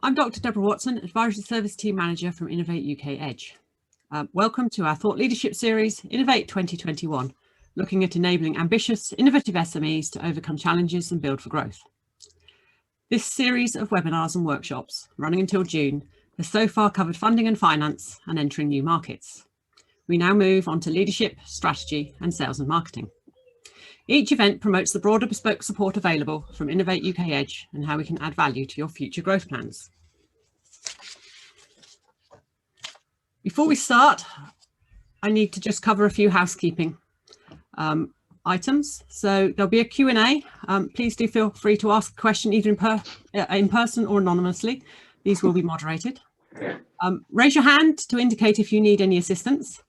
I'm Dr. Deborah Watson, Advisory Service Team Manager from Innovate UK EDGE. Welcome to our Thought Leadership Series, Innovate 2021, looking at enabling ambitious, innovative SMEs to overcome challenges and build for growth. This series of webinars and workshops, running until June, has so far covered funding and finance and entering new markets. We now move on to leadership, strategy, and sales and marketing. Each event promotes the broader bespoke support available from Innovate UK EDGE and how we can add value to your future growth plans. Before we start, I need to just cover a few housekeeping items. So there'll be a Q&A. Please do feel free to ask a question either in person or anonymously. These will be moderated. Raise your hand to indicate if you need any assistance.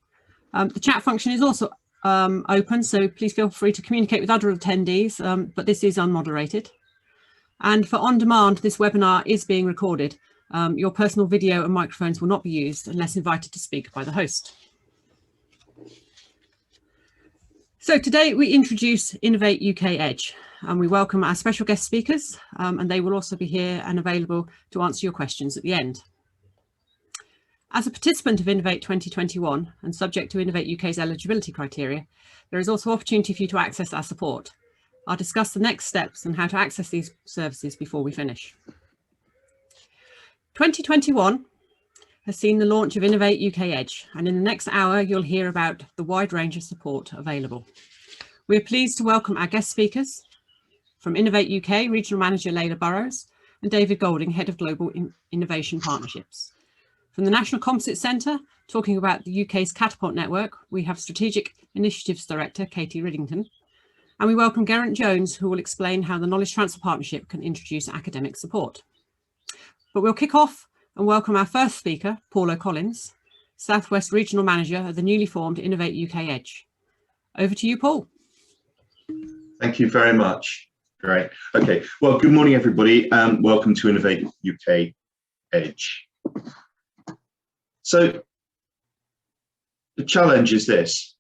The chat function is also open, so please feel free to communicate with other attendees, but this is unmoderated. And for on demand, this webinar is being recorded. Your personal video and microphones will not be used unless invited to speak by the host. So today we introduce Innovate UK EDGE, and we welcome our special guest speakers, and they will also be here and available to answer your questions at the end. As a participant of Innovate 2021 and subject to Innovate UK's eligibility criteria, there is also opportunity for you to access our support. I'll discuss the next steps and how to access these services before we finish. 2021 has seen the launch of Innovate UK EDGE, and in the next hour you'll hear about the wide range of support available. We are pleased to welcome our guest speakers from Innovate UK Regional Manager Layla Burrows and David Golding, Head of Global Innovation Partnerships. From the National Composite Centre, talking about the UK's Catapult network, we have Strategic Initiatives Director Katie Riddington, and we welcome Geraint Jones, who will explain how the Knowledge Transfer Partnership can introduce academic support. But we'll kick off and welcome our first speaker, Paul O'Collins, South West Regional Manager of the newly formed Innovate UK EDGE. Over to you, Paul. Thank you very much. Great. Okay. Well, good morning, everybody. Welcome to Innovate UK EDGE. So the challenge is this,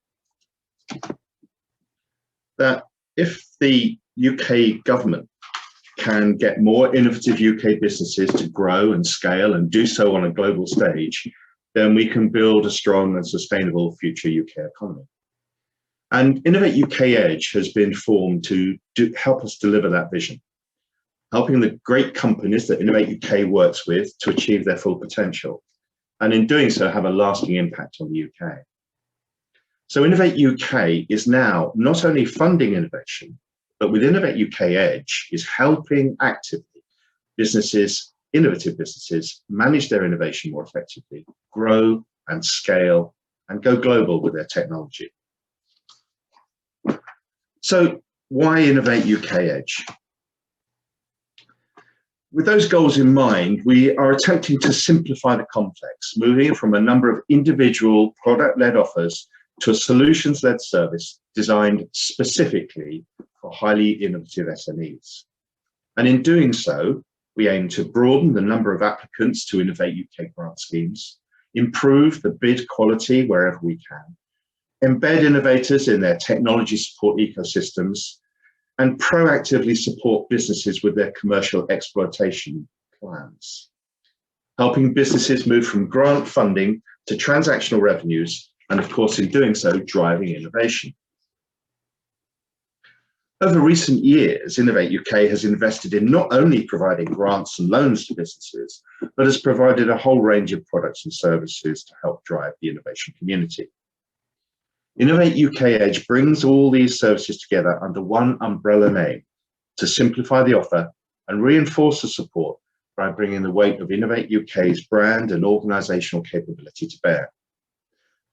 that if the UK government can get more innovative UK businesses to grow and scale and do so on a global stage, then we can build a strong and sustainable future UK economy. And Innovate UK EDGE has been formed to help us deliver that vision, helping the great companies that Innovate UK works with to achieve their full potential, and in doing so have a lasting impact on the UK. So Innovate UK is now not only funding innovation, but with Innovate UK EDGE is helping actively businesses, innovative businesses, manage their innovation more effectively, grow and scale and go global with their technology. So why Innovate UK EDGE? With those goals in mind, we are attempting to simplify the complex, moving from a number of individual product-led offers to a solutions-led service designed specifically for highly innovative SMEs. And in doing so, we aim to broaden the number of applicants to Innovate UK grant schemes, improve the bid quality wherever we can, embed innovators in their technology support ecosystems, and proactively support businesses with their commercial exploitation plans, helping businesses move from grant funding to transactional revenues, and of course, in doing so, driving innovation. Over recent years, Innovate UK has invested in not only providing grants and loans to businesses, but has provided a whole range of products and services to help drive the innovation community. Innovate UK EDGE brings all these services together under one umbrella name to simplify the offer and reinforce the support by bringing the weight of Innovate UK's brand and organisational capability to bear,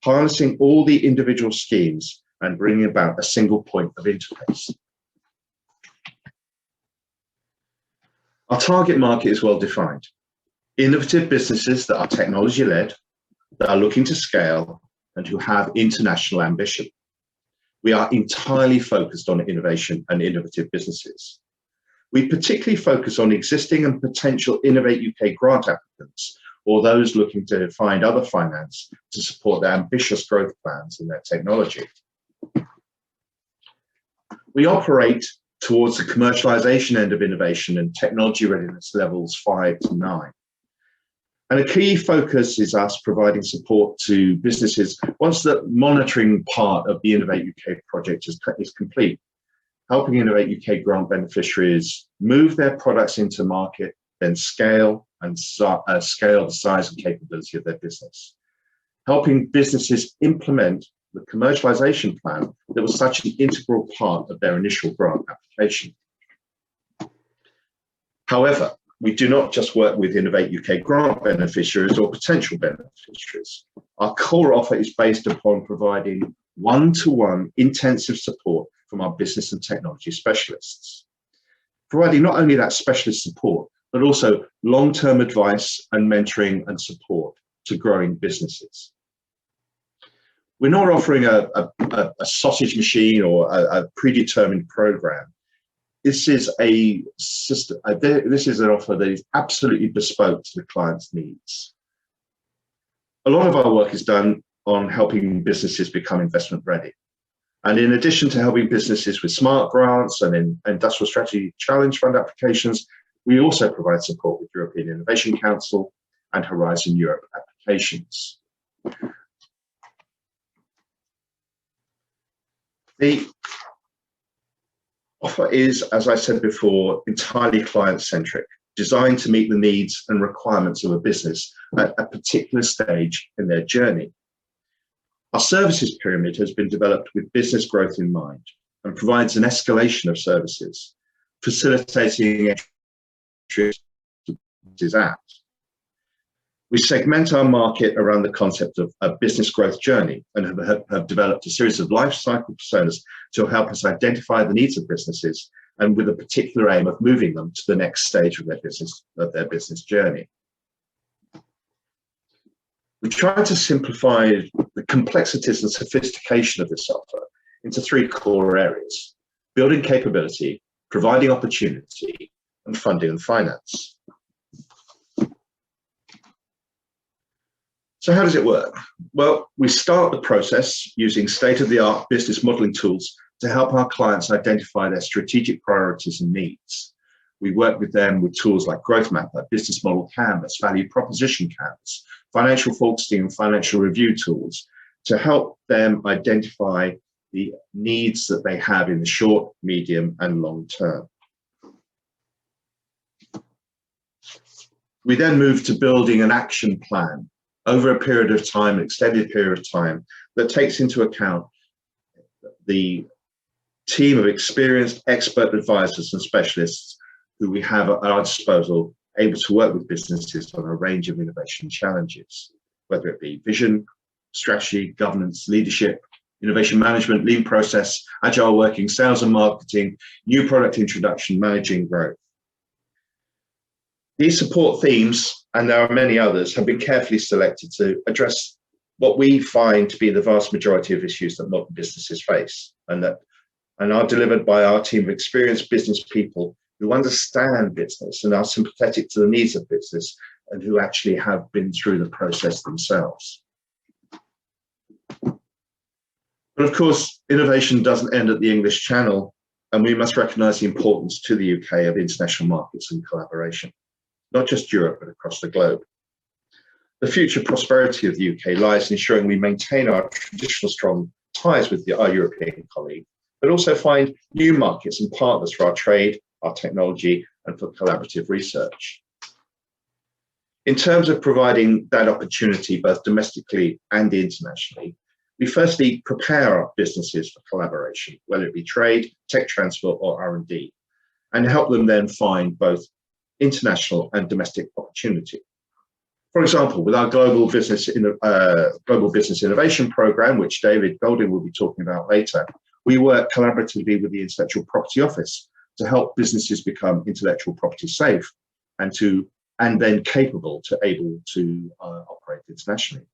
harnessing all the individual schemes and bringing about a single point of interface. Our target market is well defined. Innovative businesses that are technology-led, that are looking to scale, and who have international ambition. We are entirely focused on innovation and innovative businesses. We particularly focus on existing and potential Innovate UK grant applicants, or those looking to find other finance to support their ambitious growth plans in their technology. We operate towards the commercialization end of innovation and technology readiness levels 5 to 9. And a key focus is us providing support to businesses once the monitoring part of the Innovate UK project is complete, helping Innovate UK grant beneficiaries move their products into market, then scale the size and capability of their business, helping businesses implement the commercialization plan that was such an integral part of their initial grant application. However, we do not just work with Innovate UK grant beneficiaries or potential beneficiaries. Our core offer is based upon providing one-to-one intensive support from our business and technology specialists, providing not only that specialist support, but also long-term advice and mentoring and support to growing businesses. We're not offering a sausage machine or a predetermined program. This is a system. This is an offer that is absolutely bespoke to the client's needs. A lot of our work is done on helping businesses become investment ready. And in addition to helping businesses with smart grants and in industrial strategy challenge fund applications, we also provide support with European Innovation Council and Horizon Europe applications. The offer is, as I said before, entirely client-centric, designed to meet the needs and requirements of a business at a particular stage in their journey. Our services pyramid has been developed with business growth in mind and provides an escalation of services, facilitating entry to apps. We segment our market around the concept of a business growth journey and have developed a series of life cycle personas to help us identify the needs of businesses and with a particular aim of moving them to the next stage of their business journey. We try to simplify the complexities and sophistication of this offer into three core areas: building capability, providing opportunity, and funding and finance. So how does it work? Well, we start the process using state-of-the-art business modeling tools to help our clients identify their strategic priorities and needs. We work with them with tools like Growth Mapper, Business Model Canvas, Value Proposition Canvas, financial forecasting and financial review tools to help them identify the needs that they have in the short, medium, and long term. We then move to building an action plan over a period of time, an extended period of time, that takes into account the team of experienced expert advisors and specialists who we have at our disposal, able to work with businesses on a range of innovation challenges, whether it be vision, strategy, governance, leadership, innovation management, lean process, agile working, sales and marketing, new product introduction, managing growth. These support themes, and there are many others, have been carefully selected to address what we find to be the vast majority of issues that modern businesses face, and are delivered by our team of experienced business people who understand business and are sympathetic to the needs of business and who actually have been through the process themselves. But of course, innovation doesn't end at the English Channel, and we must recognise the importance to the UK of international markets and collaboration, not just Europe, but across the globe. The future prosperity of the UK lies in ensuring we maintain our traditional strong ties with our European colleagues, but also find new markets and partners for our trade, our technology, and for collaborative research. In terms of providing that opportunity, both domestically and internationally, we firstly prepare our businesses for collaboration, whether it be trade, tech transfer, or R&D, and help them then find both international and domestic opportunity. For example, with our Global Business Innovation Programme, which David Golding will be talking about later, we work collaboratively with the Intellectual Property Office to help businesses become intellectual property safe and then capable to able to operate internationally.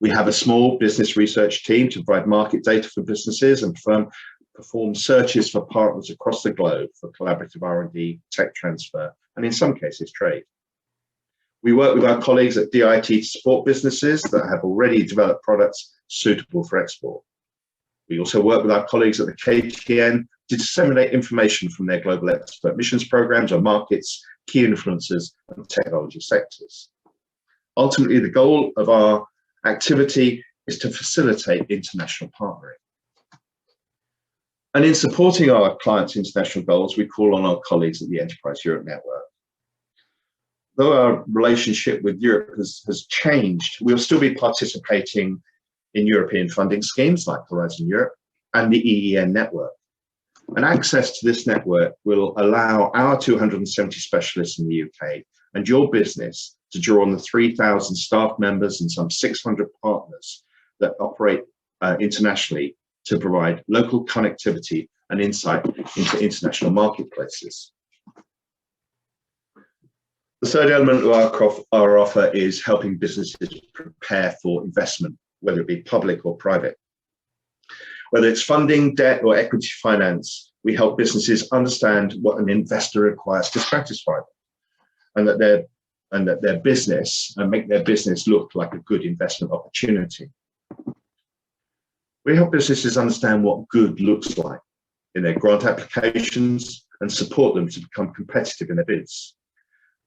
We have a small business research team to provide market data for businesses and perform searches for partners across the globe for collaborative R&D, tech transfer, and in some cases, trade. We work with our colleagues at DIT to support businesses that have already developed products suitable for export. We also work with our colleagues at the KTN to disseminate information from their global expert missions programs on markets, key influencers, and technology sectors. Ultimately, the goal of our activity is to facilitate international partnering. And in supporting our clients' international goals, we call on our colleagues at the Enterprise Europe Network. Though our relationship with Europe has changed, we'll still be participating in European funding schemes like Horizon Europe and the EEN network. And access to this network will allow our 270 specialists in the UK and your business to draw on the 3,000 staff members and some 600 partners that operate internationally to provide local connectivity and insight into international marketplaces. The third element of our offer is helping businesses prepare for investment, whether it be public or private. Whether it's funding, debt, or equity finance, we help businesses understand what an investor requires to satisfy them, and that their business and make their business look like a good investment opportunity. We help businesses understand what good looks like in their grant applications and support them to become competitive in their bids.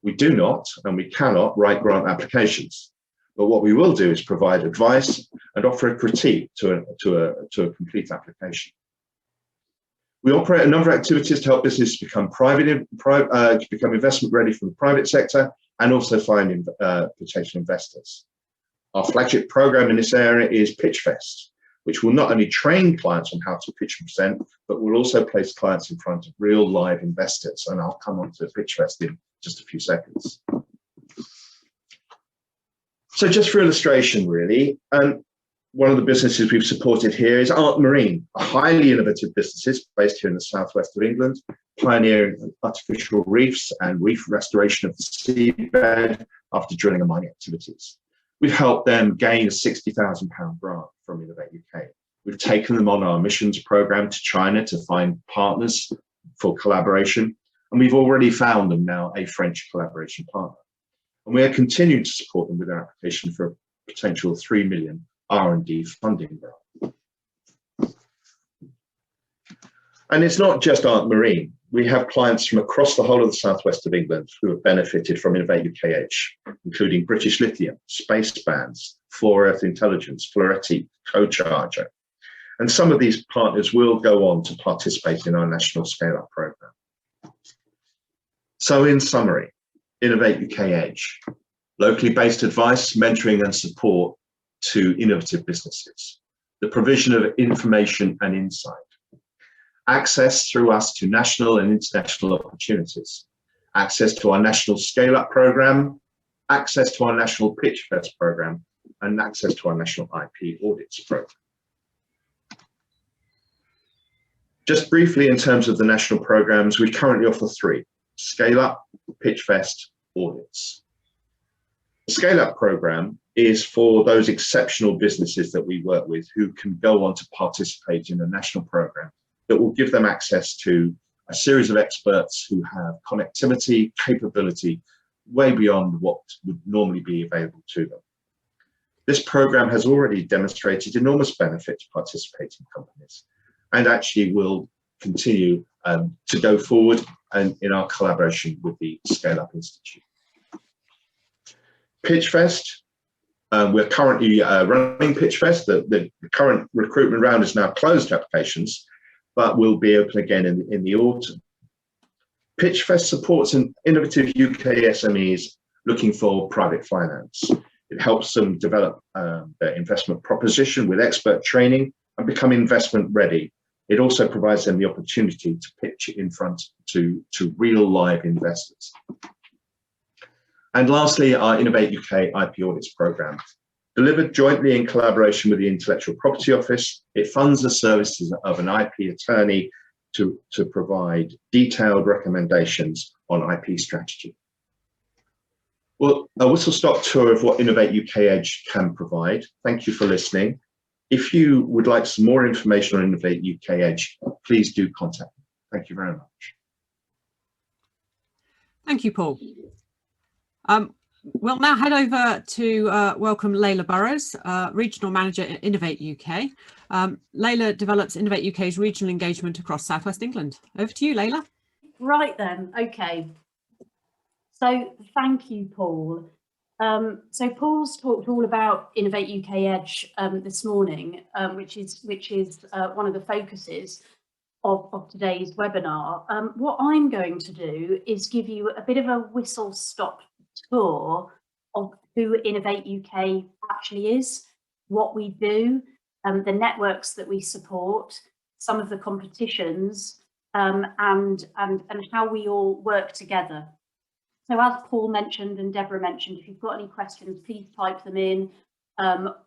We do not and we cannot write grant applications, but what we will do is provide advice and offer a critique to a complete application. We operate a number of activities to help businesses become become investment ready from the private sector and also find potential investors. Our flagship program in this area is PitchFest, which will not only train clients on how to pitch and present, but will also place clients in front of real live investors. And I'll come on to PitchFest in just a few seconds. So just for illustration, really, one of the businesses we've supported here is Art Marine, a highly innovative business based here in the southwest of England, pioneering artificial reefs and reef restoration of the seabed after drilling and mining activities. We've helped them gain a £60,000 grant from Innovate UK. We've taken them on our missions program to China to find partners for collaboration, and we've already found them now a French collaboration partner. And we are continuing to support them with their application for a potential £3 million R&D funding grant. And it's not just Art Marine. We have clients from across the whole of the southwest of England who have benefited from Innovate UK EDGE, including British Lithium, Space Bands, For Earth Intelligence, Floretti, Co-Charger. And some of these partners will go on to participate in our national scale-up program. So in summary, Innovate UK EDGE, locally based advice, mentoring and support to innovative businesses, the provision of information and insight, access through us to national and international opportunities, access to our national scale-up program, access to our national PitchFest program, and access to our national IP audits program. Just briefly, in terms of the national programs, we currently offer 3: Scale-up, PitchFest, audits. The Scale-up program is for those exceptional businesses that we work with who can go on to participate in a national program that will give them access to a series of experts who have connectivity, capability, way beyond what would normally be available to them. This program has already demonstrated enormous benefit to participating companies and actually will continue to go forward and in our collaboration with the Scale Up Institute. PitchFest, we're currently running PitchFest. The current recruitment round is now closed to applications, but will be open again in the autumn. PitchFest supports an innovative UK SMEs looking for private finance. It helps them develop their investment proposition with expert training and become investment ready. It also provides them the opportunity to pitch in front to real live investors. And lastly, our Innovate UK IP Audits program. Delivered jointly in collaboration with the Intellectual Property Office, it funds the services of an IP attorney to provide detailed recommendations on IP strategy. Well, a whistle-stop tour of what Innovate UK EDGE can provide. Thank you for listening. If you would like some more information on Innovate UK EDGE, please do contact me. Thank you very much. Thank you, Paul. We'll now head over to welcome Layla Burrows, Regional Manager at Innovate UK. Layla develops Innovate UK's regional engagement across South West England. Over to you, Layla. Right then, okay. So thank you, Paul. So Paul's talked all about Innovate UK EDGE this morning, which is one of the focuses of today's webinar. What I'm going to do is give you a bit of a whistle-stop tour of who Innovate UK actually is, what we do, the networks that we support, some of the competitions, and how we all work together. So as Paul mentioned and Deborah mentioned, if you've got any questions, please type them in,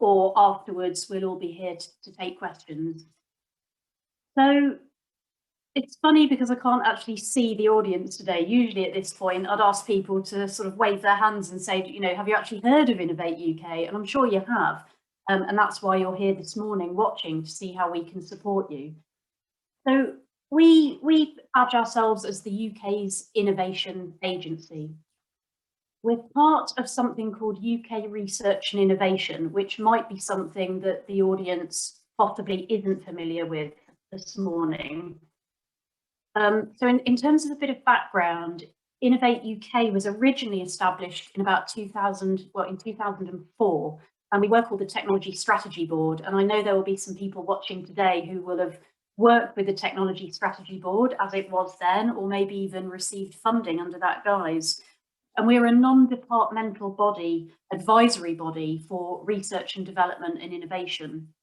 or afterwards we'll all be here to take questions. So it's funny because I can't actually see the audience today. Usually at this point, I'd ask people to sort of wave their hands and say, you know, have you actually heard of Innovate UK? And I'm sure you have. And that's why you're here this morning watching to see how we can support you. So we badge ourselves as the UK's innovation agency. We're part of something called UK Research and Innovation, which might be something that the audience possibly isn't familiar with this morning. So in terms of a bit of background, Innovate UK was originally established in about 2004, and we were called the Technology Strategy Board. And I know there will be some people watching today who will have worked with the Technology Strategy Board as it was then, or maybe even received funding under that guise. And we're a non-departmental body, advisory body for research and development and innovation.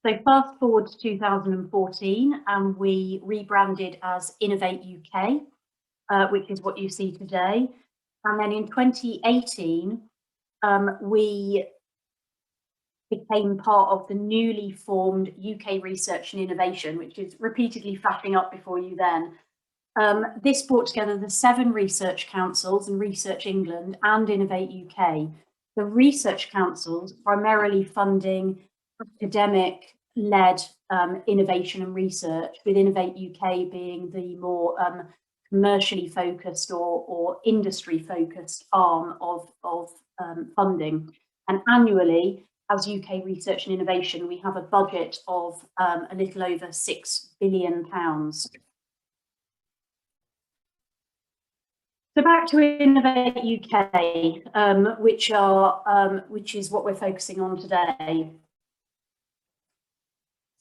So fast forward to 2014, and we rebranded as Innovate UK, which is what you see today. And then in 2018, we became part of the newly formed UK Research and Innovation, which is repeatedly flashing up before you then. This brought together the 7 research councils and Research England and Innovate UK. The research councils primarily funding academic-led innovation and research, with Innovate UK being the more commercially focused or industry-focused arm of funding. And annually, as UK Research and Innovation, we have a budget of a little over £6 billion. So back to Innovate UK, which is what we're focusing on today.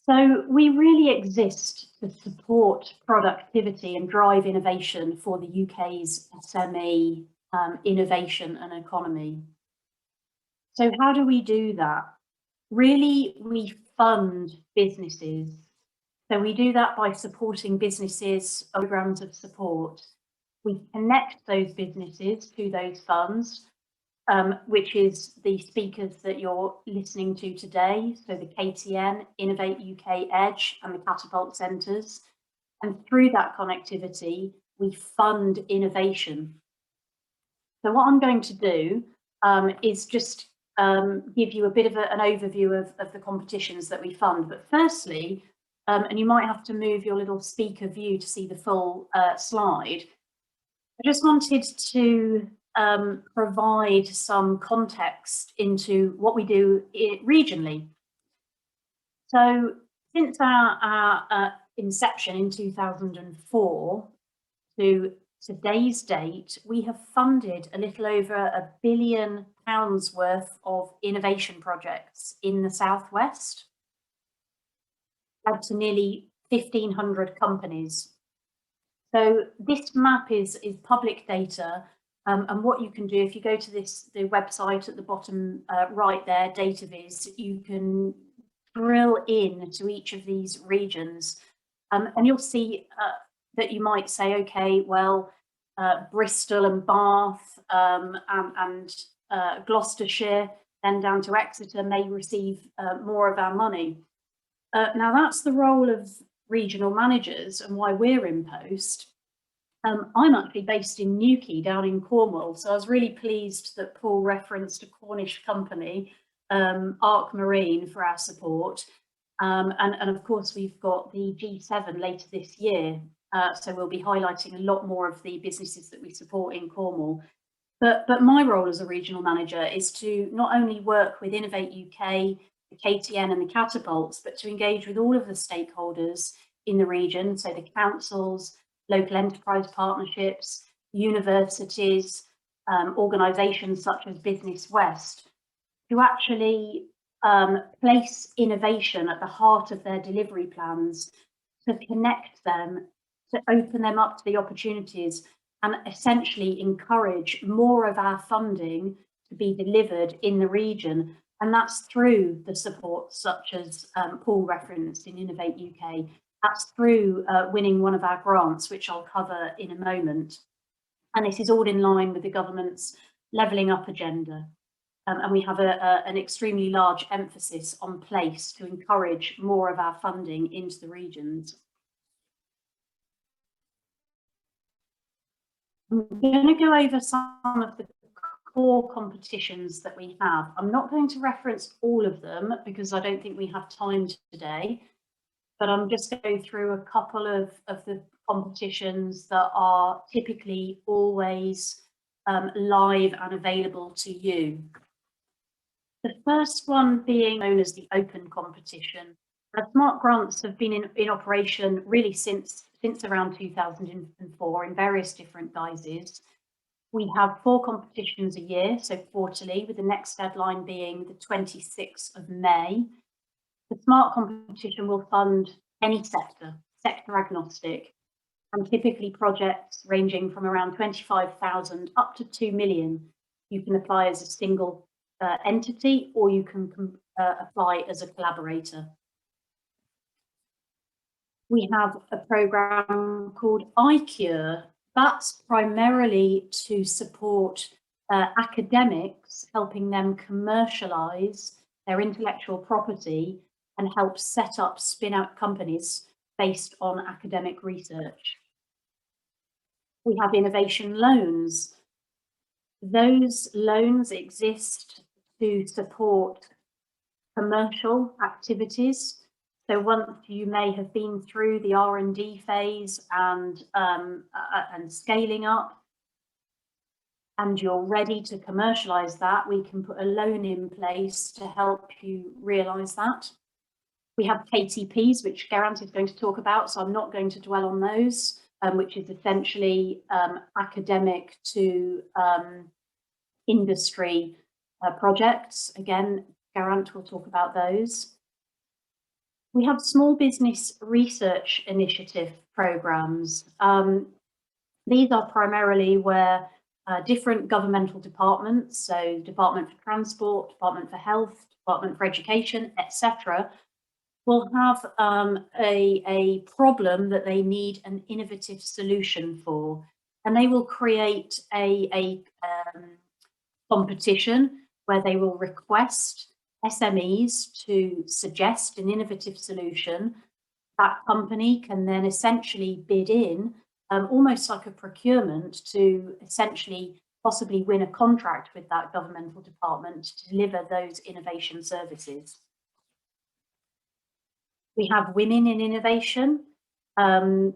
So we really exist to support productivity and drive innovation for the UK's SME innovation and economy. So how do we do that? Really, we fund businesses. So we do that by supporting businesses, programs of support. We connect those businesses to those funds, which is the speakers that you're listening to today. So the KTN, Innovate UK EDGE, and the Catapult centres. And through that connectivity, we fund innovation. So what I'm going to do is just give you a bit of an overview of the competitions that we fund. But firstly, and you might have to move your little speaker view to see the full slide, I just wanted to provide some context into what we do regionally. So since our inception in 2004 to today's date, we have funded a little over £1 billion worth of innovation projects in the Southwest, up to nearly 1,500 companies. So this map is public data, and what you can do, if you go to the website at the bottom right there, DataViz, you can drill in to each of these regions, and you'll see that you might say, okay, well, Bristol and Bath and Gloucestershire, then down to Exeter, may receive more of our money. Now that's the role of regional managers and why we're in post. I'm actually based in Newquay down in Cornwall, so I was really pleased that Paul referenced a Cornish company, Arc Marine, for our support. And of course, we've got the G7 later this year, so we'll be highlighting a lot more of the businesses that we support in Cornwall. But my role as a regional manager is to not only work with Innovate UK, the KTN and the Catapults, but to engage with all of the stakeholders in the region, so the councils, local enterprise partnerships, universities, organisations such as Business West to actually place innovation at the heart of their delivery plans, to connect them, to open them up to the opportunities, and essentially encourage more of our funding to be delivered in the region. And that's through the support such as Paul referenced in Innovate UK. That's through winning one of our grants, which I'll cover in a moment. And this is all in line with the government's levelling up agenda. And we have an extremely large emphasis on place to encourage more of our funding into the regions. I'm going to go over some of the core competitions that we have. I'm not going to reference all of them because I don't think we have time today, but I'm just going through a couple of the competitions that are typically always live and available to you. The first one being known as the open competition. Smart grants have been in operation really since around 2004 in various different guises. We have 4 competitions a year, so quarterly, with the next deadline being the 26th of May. The Smart competition will fund any sector agnostic, and typically projects ranging from around 25,000 up to 2 million. You can apply as a single entity, or you can apply as a collaborator. We have a program called iCure. That's primarily to support academics, helping them commercialize their intellectual property and help set up spin-out companies based on academic research. We have innovation loans. Those loans exist to support commercial activities. So once you may have been through the R&D phase and scaling up, and you're ready to commercialize that, we can put a loan in place to help you realize that. We have KTPs, which Geraint is going to talk about, so I'm not going to dwell on those, which is essentially academic to industry projects. Again, Geraint will talk about those. We have small business research initiative programs. These are primarily where different governmental departments, so Department for Transport, Department for Health, Department for Education, etc., will have a problem that they need an innovative solution for, and they will create a competition where they will request SMEs to suggest an innovative solution. That company can then essentially bid in, almost like a procurement, to essentially possibly win a contract with that governmental department to deliver those innovation services. We have Women in Innovation.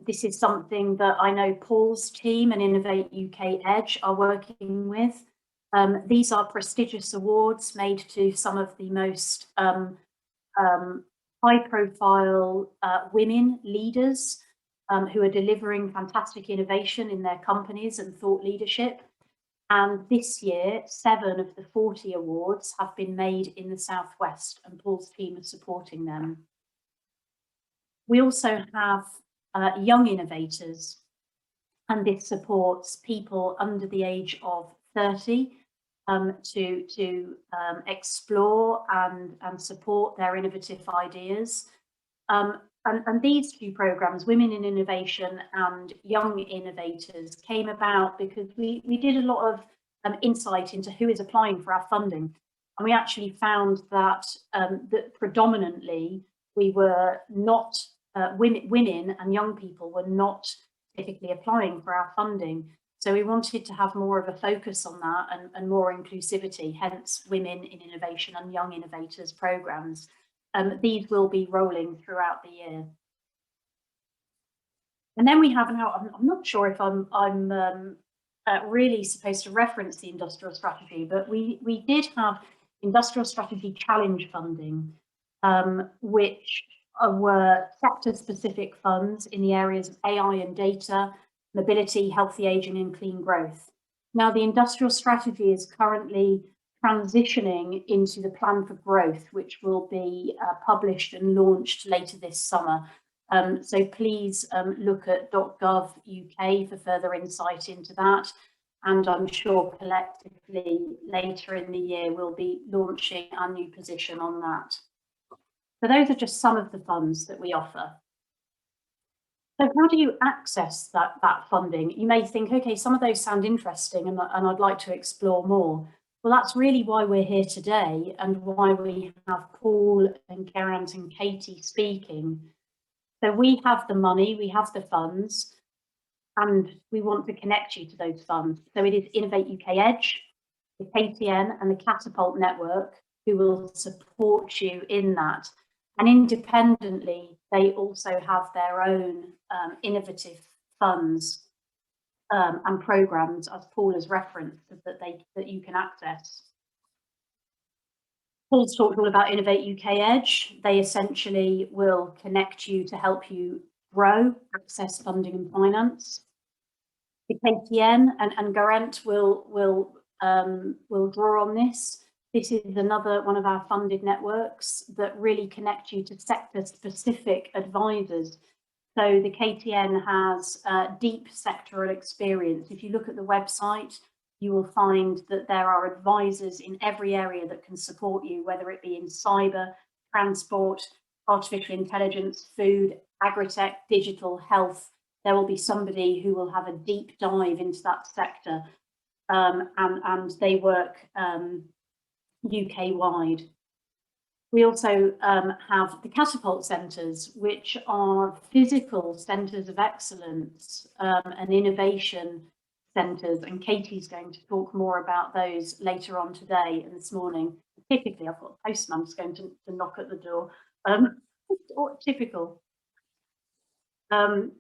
This is something that I know Paul's team and Innovate UK EDGE are working with. These are prestigious awards made to some of the most high-profile women leaders who are delivering fantastic innovation in their companies and thought leadership. And this year, 7 of the 40 awards have been made in the Southwest, and Paul's team are supporting them. We also have Young Innovators, and this supports people under the age of 30 to explore and support their innovative ideas. And these 2 programs, Women in Innovation and Young Innovators, came about because we did a lot of insight into who is applying for our funding. And we actually found that, that predominantly we were not, women and young people were not typically applying for our funding. So we wanted to have more of a focus on that and more inclusivity, hence Women in Innovation and Young Innovators programs. These will be rolling throughout the year. And then we have now, I'm not sure if I'm really supposed to reference the industrial strategy, but we did have industrial strategy challenge funding, which were sector-specific funds in the areas of AI and data, mobility, healthy aging, and clean growth. Now, the industrial strategy is currently transitioning into the plan for growth, which will be published and launched later this summer. So please look at .gov UK for further insight into that. And I'm sure collectively later in the year, we'll be launching our new position on that. So those are just some of the funds that we offer. So how do you access that funding? You may think, okay, some of those sound interesting and I'd like to explore more. Well, that's really why we're here today and why we have Paul and Geraint and Katie speaking. So we have the money, we have the funds, and we want to connect you to those funds. So it is Innovate UK EDGE, the KTN and the Catapult network who will support you in that. And independently, they also have their own innovative funds and programs, as Paul has referenced, that you can access. Paul's talked all about Innovate UK EDGE. They essentially will connect you to help you grow, access funding and finance. The KTN and Geraint will draw on this. This is another one of our funded networks that really connect you to sector-specific advisors. So the KTN has deep sectoral experience. If you look at the website, you will find that there are advisors in every area that can support you, whether it be in cyber, transport, artificial intelligence, food, agri-tech, digital, health. There will be somebody who will have a deep dive into that sector, and they work UK-wide. We also have the Catapult centres, which are physical centres of excellence and innovation centres, and Katie's going to talk more about those later on today and this morning. Typically, I've got a postman who's going to knock at the door. Typical. So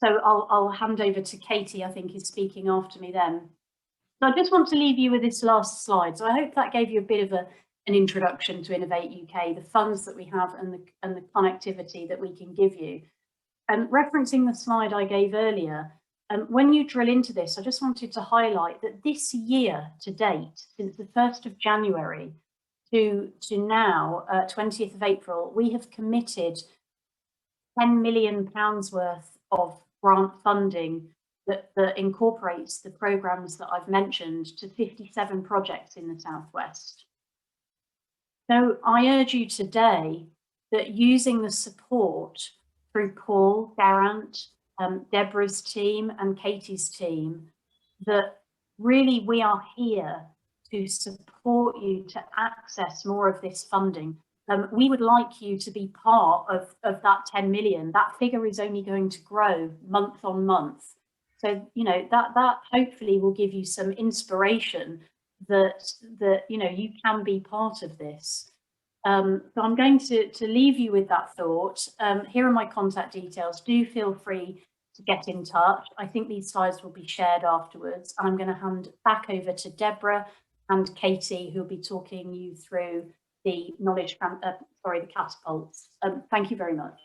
I'll hand over to Katie, I think, is speaking after me then. So I just want to leave you with this last slide. So I hope that gave you a bit of an introduction to Innovate UK, the funds that we have and the connectivity that we can give you. And referencing the slide I gave earlier, when you drill into this, I just wanted to highlight that this year to date, since the 1st of January to now, 20th of April, we have committed £10 million worth of grant funding that incorporates the programmes that I've mentioned to 57 projects in the Southwest. So I urge you today that using the support through Paul, Geraint, Deborah's team and Katie's team, that really we are here to support you to access more of this funding. We would like you to be part of that 10 million. That figure is only going to grow month on month. So, you know, that hopefully will give you some inspiration that you know, you can be part of this. So I'm going to leave you with that thought. Here are my contact details. Do feel free to get in touch. I think these slides will be shared afterwards. I'm going to hand back over to Deborah and Katie, who'll be talking you through the the catapults. Thank you very much.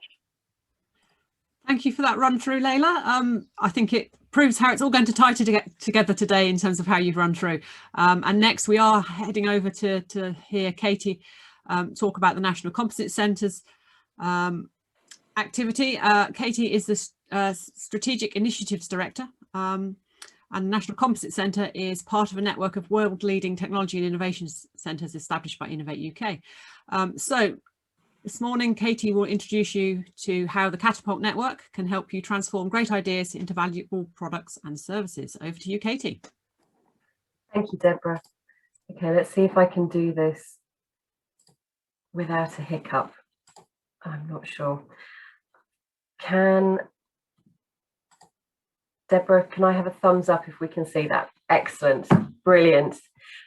Thank you for that run through, Layla. I think it proves how it's all going to tie together today in terms of how you've run through. And next we are heading over to hear Katie talk about the National Composite Centres activity. Katie is the Strategic Initiatives Director, and the National Composite Centre is part of a network of world-leading technology and innovation centres established by Innovate UK. So this morning, Katie will introduce you to how the Catapult network can help you transform great ideas into valuable products and services. Over to you, Katie. Thank you, Deborah. Okay, let's see if I can do this without a hiccup. I'm not sure. Deborah, can I have a thumbs up if we can see that? Excellent, brilliant.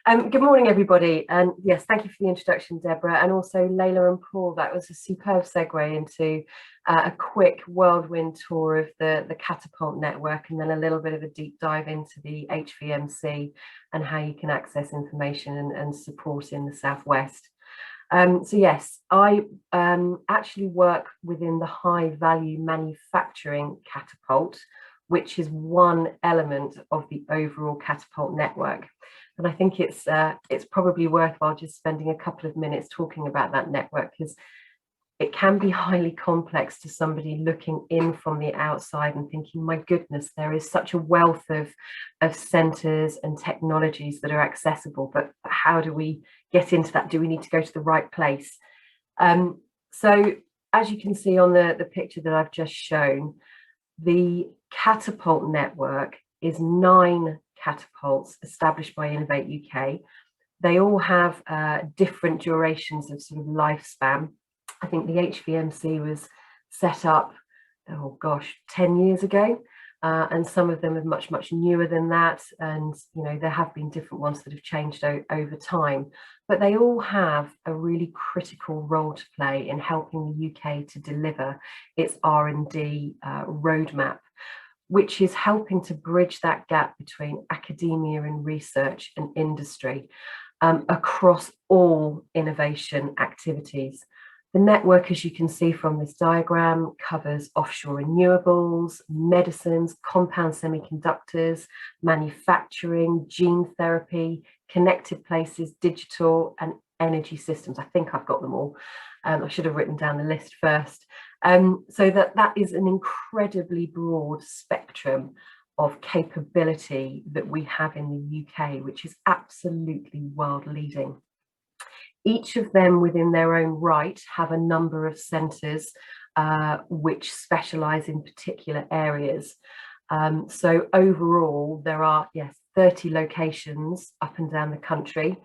Good morning, everybody. And yes, thank you for the introduction, Deborah, and also Layla and Paul. That was a superb segue into a quick whirlwind tour of the Catapult network, and then a little bit of a deep dive into the HVMC and how you can access information and support in the Southwest. So yes, I actually work within the high value manufacturing Catapult, which is one element of the overall Catapult network. And I think it's probably worthwhile just spending a couple of minutes talking about that network, because it can be highly complex to somebody looking in from the outside and thinking, my goodness, there is such a wealth of centres and technologies that are accessible, but how do we get into that? Do we need to go to the right place? So as you can see on the picture that I've just shown, the Catapult network is 9 catapults established by Innovate UK. They all have different durations of sort of lifespan. I think the HVMC was set up, oh gosh, 10 years ago. And some of them are much, much newer than that. And, you know, there have been different ones that have changed over time, but they all have a really critical role to play in helping the UK to deliver its R&D roadmap, which is helping to bridge that gap between academia and research and industry across all innovation activities. The network, as you can see from this diagram, covers offshore renewables, medicines, compound semiconductors, manufacturing, gene therapy, connected places, digital and energy systems. I think I've got them all. I should have written down the list first. So that is an incredibly broad spectrum of capability that we have in the UK, which is absolutely world leading. Each of them within their own right have a number of centres which specialise in particular areas. So overall, there are, 30 locations up and down the country.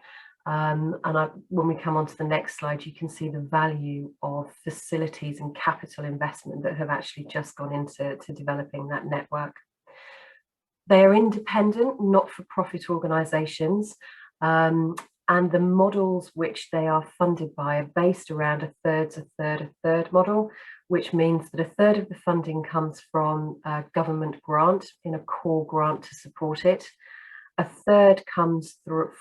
When we come on to the next slide, you can see the value of facilities and capital investment that have actually just gone into developing that network. They are independent, not-for-profit organisations. And the models which they are funded by are based around a third model, which means that a third of the funding comes from a government grant in a core grant to support it. A third comes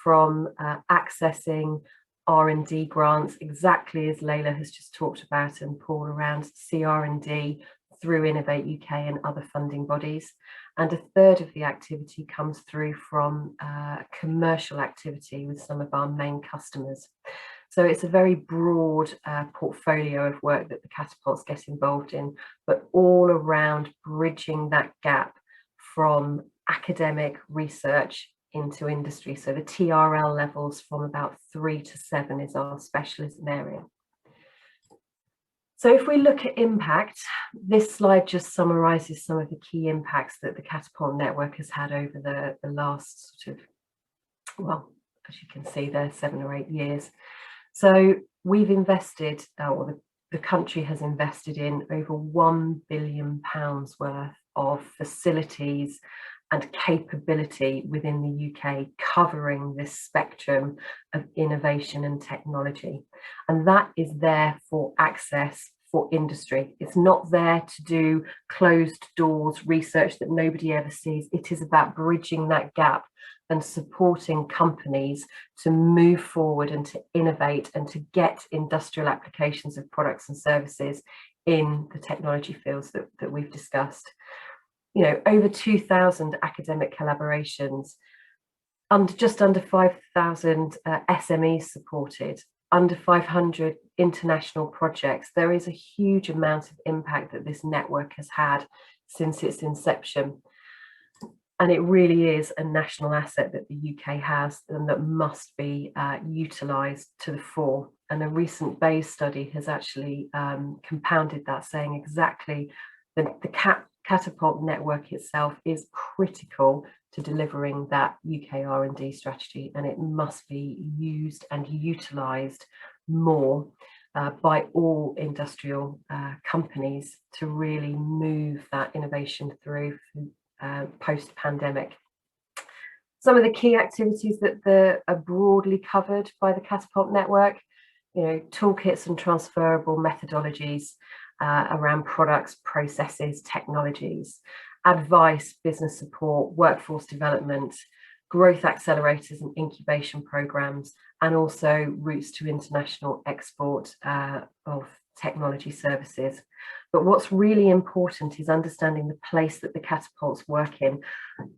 from accessing R&D grants, exactly as Layla has just talked about, and Paul, around CR&D through Innovate UK and other funding bodies. And a third of the activity comes through from commercial activity with some of our main customers. So it's a very broad portfolio of work that the catapults get involved in, but all around bridging that gap from academic research into industry. So the TRL levels from about 3 to 7 is our specialism area. So if we look at impact, this slide just summarises some of the key impacts that the Catapult network has had over the last sort of, well, as you can see there, 7 or 8 years. So we've invested, or the country has invested in over £1 billion worth of facilities and capability within the UK, covering this spectrum of innovation and technology. And that is there for access for industry. It's not there to do closed doors research that nobody ever sees. It is about bridging that gap and supporting companies to move forward and to innovate and to get industrial applications of products and services in the technology fields that we've discussed. You know, over 2,000 academic collaborations, just under 5,000 SMEs supported, under 500 international projects. There is a huge amount of impact that this network has had since its inception. And it really is a national asset that the UK has and that must be utilised to the fore. And a recent Bayes study has actually compounded that, saying exactly that the Catapult network itself is critical to delivering that UK R&D strategy, and it must be used and utilised more by all industrial companies to really move that innovation through post-pandemic. Some of the key activities that are broadly covered by the Catapult network, you know, toolkits and transferable methodologies around products, processes, technologies, advice, business support, workforce development, growth accelerators and incubation programs, and also routes to international export of technology services. But what's really important is understanding the place that the catapults work in.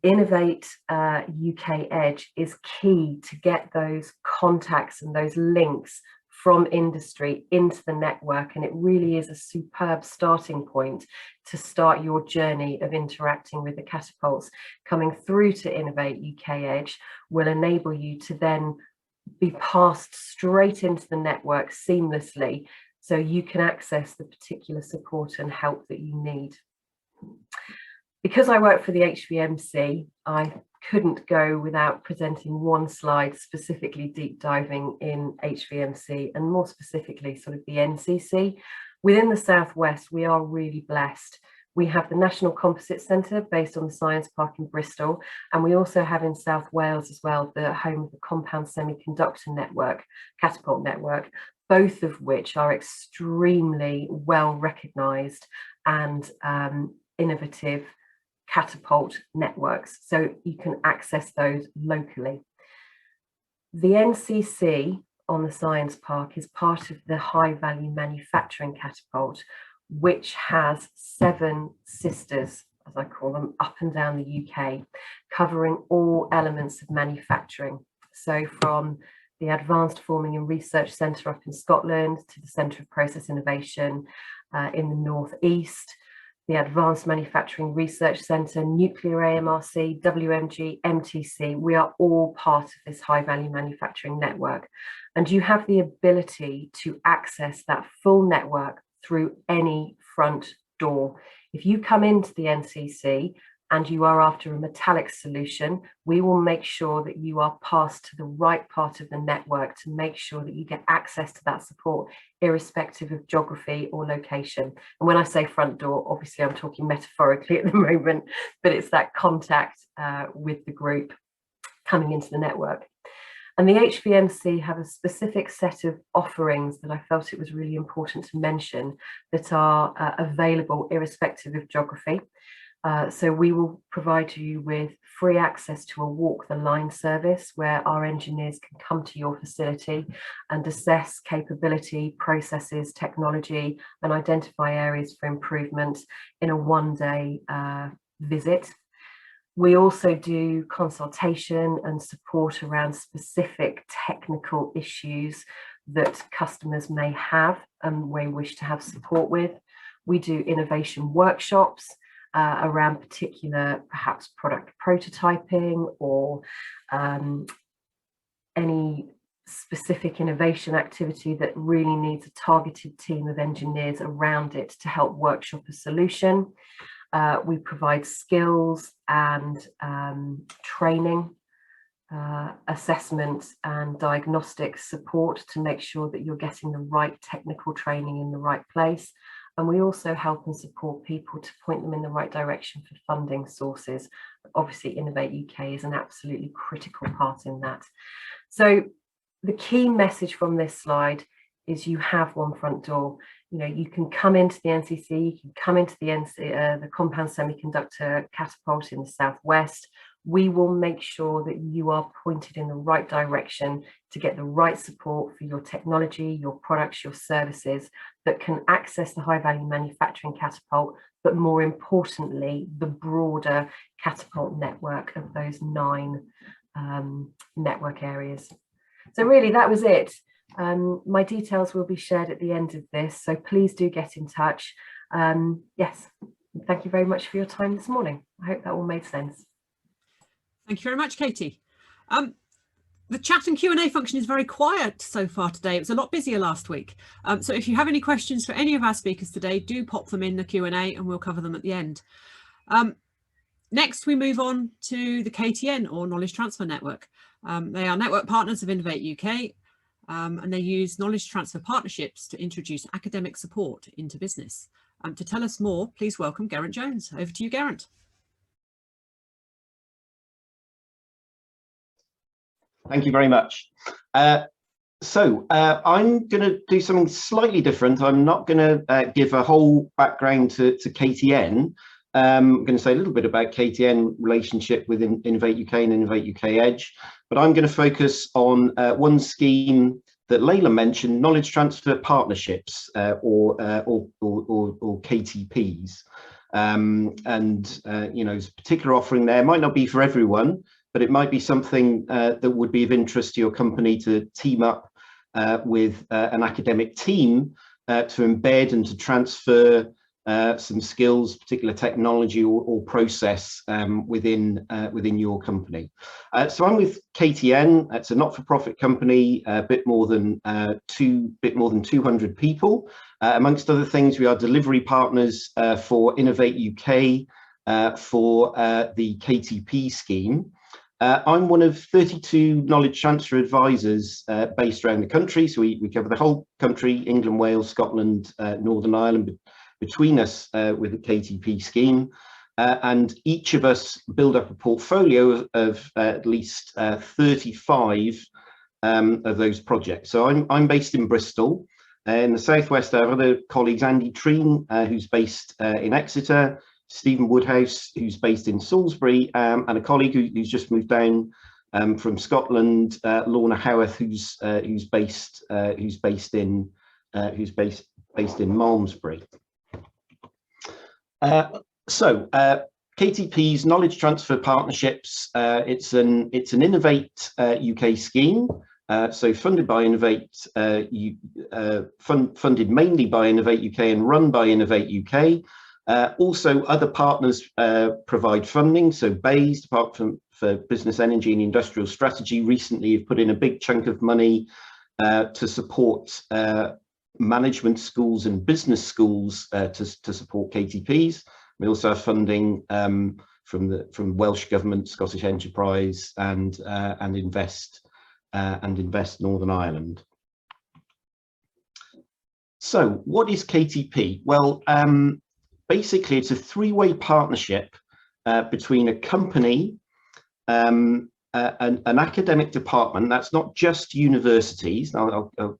Innovate UK EDGE is key to get those contacts and those links from industry into the network, and it really is a superb starting point to start your journey of interacting with the catapults. Coming through to Innovate UK EDGE will enable you to then be passed straight into the network seamlessly, so you can access the particular support and help that you need. Because I work for the HVMC, I couldn't go without presenting one slide specifically deep diving in HVMC, and more specifically sort of the NCC. Within the Southwest, we are really blessed. We have the National Composite Centre based on the Science Park in Bristol, and we also have in South Wales as well the home of the Compound Semiconductor Network, Catapult Network, both of which are extremely well recognised and innovative Catapult networks, so you can access those locally. The NCC on the Science Park is part of the High Value Manufacturing Catapult, which has 7 sisters, as I call them, up and down the UK, covering all elements of manufacturing. So from the Advanced Forming and Research Centre up in Scotland to the Centre of Process Innovation in the North East, the Advanced Manufacturing Research Centre, Nuclear AMRC, WMG, MTC, we are all part of this high value manufacturing network. And you have the ability to access that full network through any front door. If you come into the NCC and you are after a metallic solution, we will make sure that you are passed to the right part of the network to make sure that you get access to that support, irrespective of geography or location. And when I say front door, obviously I'm talking metaphorically at the moment, but it's that contact with the group coming into the network. And the HVMC have a specific set of offerings that I felt it was really important to mention that are available irrespective of geography. So we will provide you with free access to a walk the line service, where our engineers can come to your facility and assess capability, processes, technology, and identify areas for improvement in a one-day visit. We also do consultation and support around specific technical issues that customers may have and may wish to have support with. We do innovation workshops around particular, perhaps product prototyping or any specific innovation activity that really needs a targeted team of engineers around it to help workshop a solution. We provide skills and training, assessment and diagnostic support to make sure that you're getting the right technical training in the right place. And we also help and support people to point them in the right direction for funding sources. Obviously, Innovate UK is an absolutely critical part in that. So the key message from this slide is you have one front door. You know, you can come into the NCC, you can come into the Compound Semiconductor Catapult in the Southwest. We will make sure that you are pointed in the right direction to get the right support for your technology, your products, your services that can access the high value manufacturing catapult, but more importantly, the broader catapult network of those 9 network areas. So really that was it. My details will be shared at the end of this, so please do get in touch. Yes, thank you very much for your time this morning. I hope that all made sense. Thank you very much, Katie. The chat and Q&A function is very quiet so far today. It was a lot busier last week. So if you have any questions for any of our speakers today, do pop them in the Q&A and we'll cover them at the end. Next, we move on to the KTN, or Knowledge Transfer Network. They are network partners of Innovate UK, and they use knowledge transfer partnerships to introduce academic support into business. To tell us more, please welcome Geraint Jones. Over to you, Geraint. Thank you very much. I'm going to do something slightly different. I'm not going to give a whole background to KTN. I'm going to say a little bit about KTN relationship with Innovate UK and Innovate UK EDGE, but I'm going to focus on one scheme Layla mentioned, knowledge transfer partnerships or KTPs. You know, there's a particular offering there. It might not be for everyone, but it might be something that would be of interest to your company to team up with an academic team to embed and to transfer some skills, particular technology or process within your company. So I'm with KTN. It's a not-for-profit company, a bit more than 200 people. Amongst other things, we are delivery partners for Innovate UK for the KTP scheme. I'm one of 32 knowledge transfer advisors based around the country. So we cover the whole country, England, Wales, Scotland, Northern Ireland, between us with the KTP scheme. And each of us build up a portfolio of at least 35 of those projects. So I'm based in Bristol. In the southwest, I have other colleagues, Andy Treen, who's based in Exeter, Stephen Woodhouse, who's based in Salisbury, and a colleague who's just moved down from Scotland, Lorna Howarth, who's based in Malmesbury. So KTP's knowledge transfer partnerships. It's an Innovate UK scheme. So funded by Innovate, funded mainly by Innovate UK and run by Innovate UK. Also, other partners provide funding. So BEIS, Department for Business, Energy and Industrial Strategy, recently have put in a big chunk of money to support management schools and business schools to support KTPs. We also have funding from Welsh Government, Scottish Enterprise, and Invest Northern Ireland. So, what is KTP? Well, basically, it's a three-way partnership between a company, an academic department. That's not just universities. Now, I'll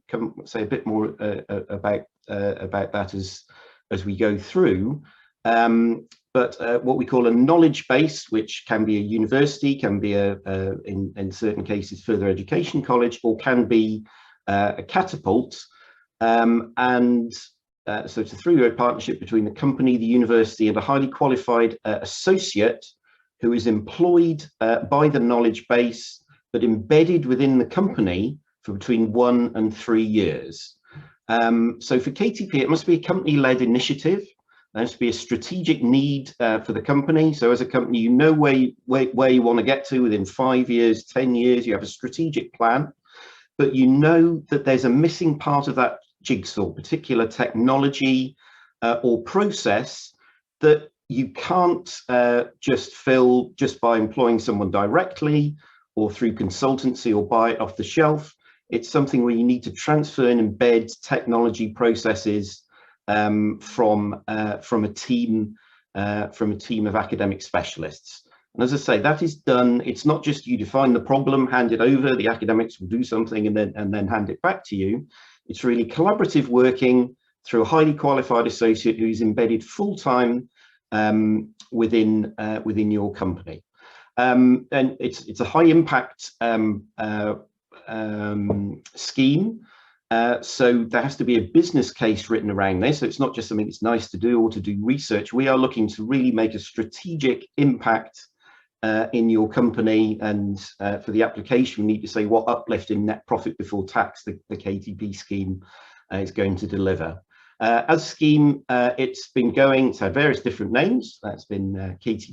come say a bit more about that as we go through. But what we call a knowledge base, which can be a university, can be in certain cases further education college, or can be a Catapult. So it's a three-way partnership between the company, the university, and a highly qualified associate who is employed by the knowledge base, but embedded within the company for between 1 and 3 years. So for KTP, it must be a company-led initiative. There has to be a strategic need for the company. So as a company, you know where you want to get to within 5 years, 10 years. You have a strategic plan, but you know that there's a missing part of that jigsaw, particular technology or process that you can't just fill just by employing someone directly or through consultancy or buy it off the shelf. It's something where you need to transfer and embed technology processes from a team of academic specialists. And as I say, that is done. It's not just you define the problem, hand it over, the academics will do something and then hand it back to you. It's really collaborative working through a highly qualified associate who's embedded full-time within your company. And it's a high impact scheme. So there has to be a business case written around this. So it's not just something that's nice to do or to do research. We are looking to really make a strategic impact in your company, and for the application, we need to say what uplift in net profit before tax the KTP scheme is going to deliver. As a scheme, it's been going, it's had various different names. That's been it's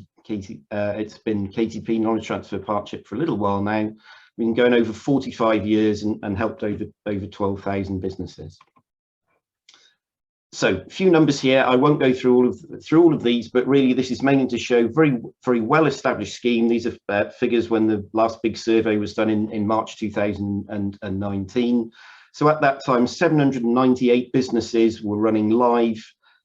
been KTP Knowledge Transfer Partnership for a little while now. We've been going over 45 years and helped over 12,000 businesses. So a few numbers here. I won't go through all of these, but really this is mainly to show very well established scheme. These are figures when the last big survey was done in March 2019. So at that time, 798 businesses were running live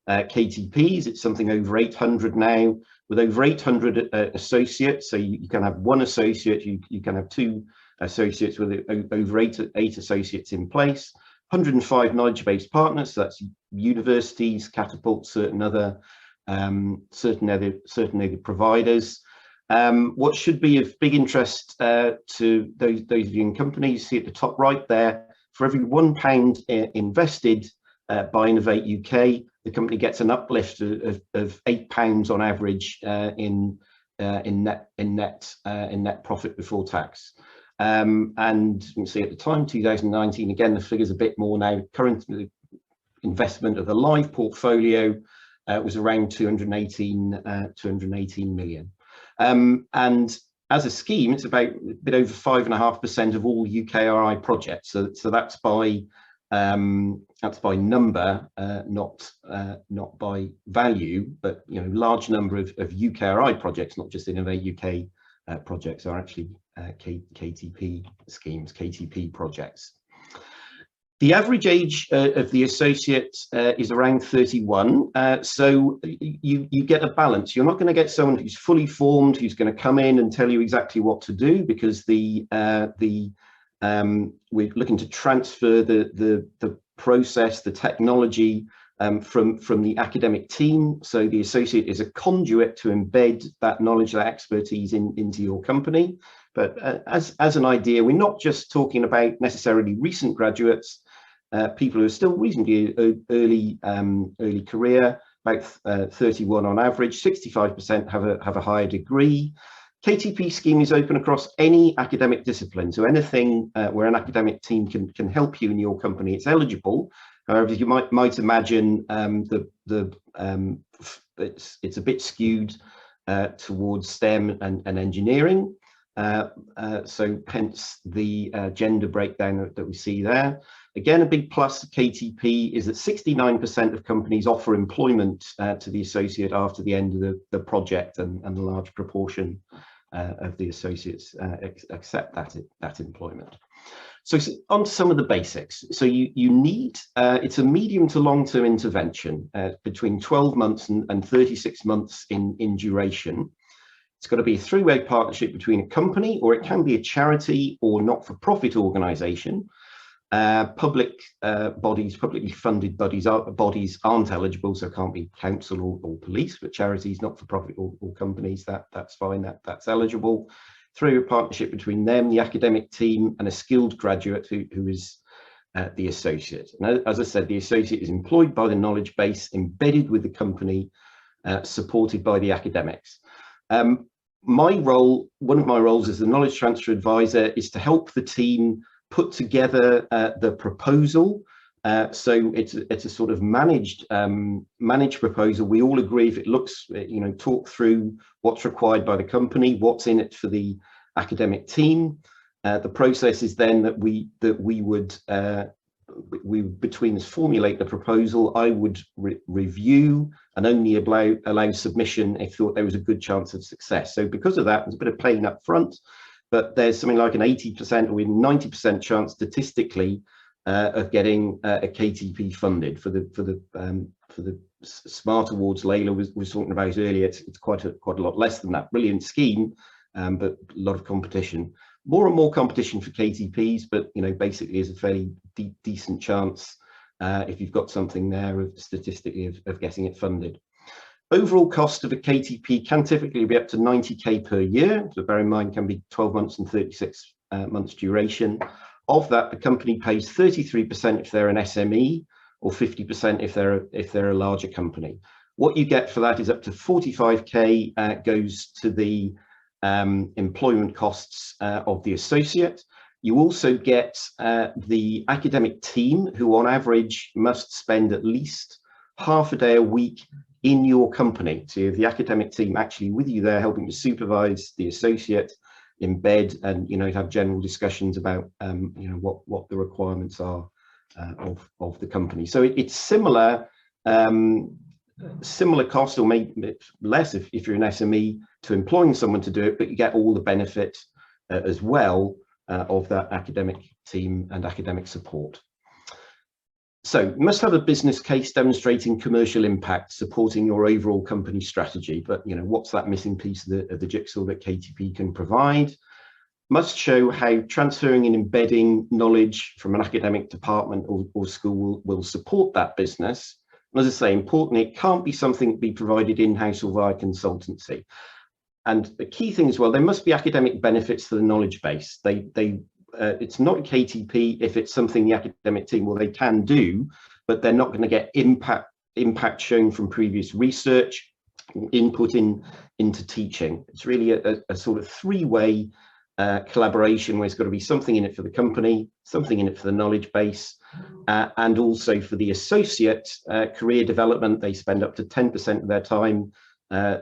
KTPs. It's something over 800 now, with over 800 associates. So you can have one associate, you can have two associates with over eight associates in place. 105 knowledge-based partners, so that's universities, Catapult, certain other providers. What should be of big interest to those of you in companies, you see at the top right there, for every £1 invested by Innovate UK, the company gets an uplift of £8 on average in net profit before tax. And you can see at the time, 2019, again, the figure's a bit more now. Current investment of the live portfolio was around 218 million. And as a scheme, it's about a bit over 5.5% of all UKRI projects. So that's by number, not by value, but large number of UKRI projects, not just Innovate UK projects, are actually KTP schemes, KTP projects. The average age of the associate is around 31, so you get a balance. You're not going to get someone who's fully formed, who's going to come in and tell you exactly what to do, because we're looking to transfer the process, the technology from the academic team. So the associate is a conduit to embed that knowledge, that expertise into your company. But as an idea, we're not just talking about necessarily recent graduates, people who are still reasonably early career, about 31 on average. 65% have a higher degree. KTP scheme is open across any academic discipline, so anything where an academic team can help you in your company, it's eligible. However, you might imagine it's a bit skewed towards STEM and engineering. So hence the gender breakdown that we see there. Again, a big plus to KTP is that 69% of companies offer employment to the associate after the end of the project, and a large proportion of the associates accept that employment. So on to some of the basics. So you need, it's a medium to long-term intervention between 12 months and 36 months in duration. It's got to be a three-way partnership between a company, or it can be a charity or not-for-profit organisation. Public bodies, publicly funded bodies aren't eligible, so it can't be council or police, but charities, not-for-profit or companies, that's fine, that's eligible. Through a partnership between them, the academic team, and a skilled graduate who is the associate. And as I said, the associate is employed by the knowledge base, embedded with the company, supported by the academics. My role, one of my roles as the knowledge transfer advisor, is to help the team put together the proposal. So it's a sort of managed proposal. We all agree, if it looks, talk through what's required by the company, what's in it for the academic team. The process is then that we would between us formulate the proposal. I would review and only allow submission if thought there was a good chance of success. So because of that, there's a bit of pain up front, but there's something like an 80% or even 90% chance statistically of getting a KTP funded for the Smart Awards Layla was talking about earlier. It's quite a lot less than that. Brilliant scheme, but a lot of competition. More and more competition for KTPs, but basically is a fairly decent chance if you've got something there statistically of getting it funded. Overall cost of a KTP can typically be up to 90k per year. So bear in mind, can be 12 months and 36 months duration. Of that, the company pays 33% if they're an SME, or 50% if they're a larger company. What you get for that is up to 45k goes to the employment costs of the associate. You also get the academic team, who on average must spend at least half a day a week in your company. So you have the academic team actually with you there, helping to supervise the associate, embed, and have general discussions about what the requirements are of the company. So it's similar cost, or maybe less if you're an SME, to employing someone to do it, but you get all the benefit as well of that academic team and academic support. So you must have a business case demonstrating commercial impact, supporting your overall company strategy. But what's that missing piece of the jigsaw that KTP can provide? Must show how transferring and embedding knowledge from an academic department or school will support that business. And as I say, importantly, it can't be something that be provided in-house or via consultancy. And the key thing as well, there must be academic benefits to the knowledge base. it's not a KTP if it's something the academic team, well, they can do, but they're not going to get impact shown from previous research, input into teaching. It's really a sort of three-way collaboration where it's got to be something in it for the company, something in it for the knowledge base, and also for the associate career development. They spend up to 10% of their time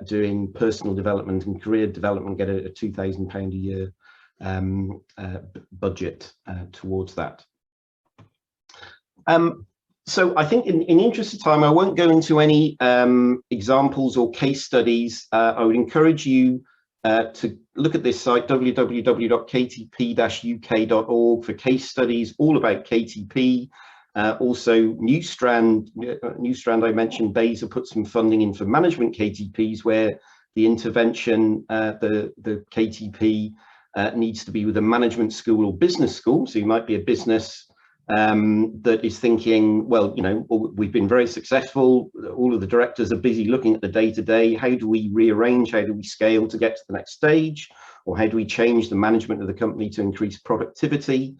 doing personal development and career development, get a £2,000 a year budget towards that. So I think in the interest of time, I won't go into any examples or case studies. I would encourage you to look at this site, www.ktp-uk.org, for case studies all about KTP. Also, Newstrand I mentioned, Baser put some funding in for management KTPs, where the intervention, the KTP needs to be with a management school or business school. So you might be a business that is thinking, well, you know, we've been very successful, all of the directors are busy looking at the day-to-day, how do we rearrange, how do we scale to get to the next stage, or how do we change the management of the company to increase productivity?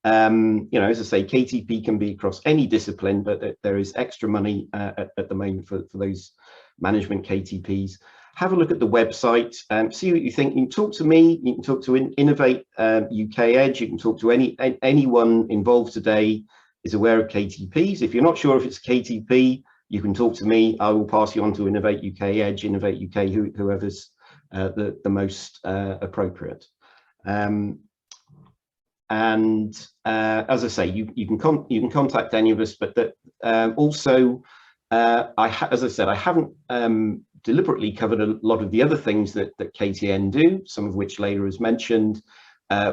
You know, as I say, KTP can be across any discipline, but there is extra money at the moment for those management KTPs. Have a look at the website and see what you think. You can talk to me, you can talk to Innovate UK EDGE, you can talk to anyone involved today is aware of KTPs. If you're not sure if it's KTP, you can talk to me. I will pass you on to Innovate UK EDGE, Innovate UK, whoever's the most appropriate. And as I say, you can contact any of us, but that also, as I said, I haven't deliberately covered a lot of the other things that KTN do, some of which Layla has mentioned.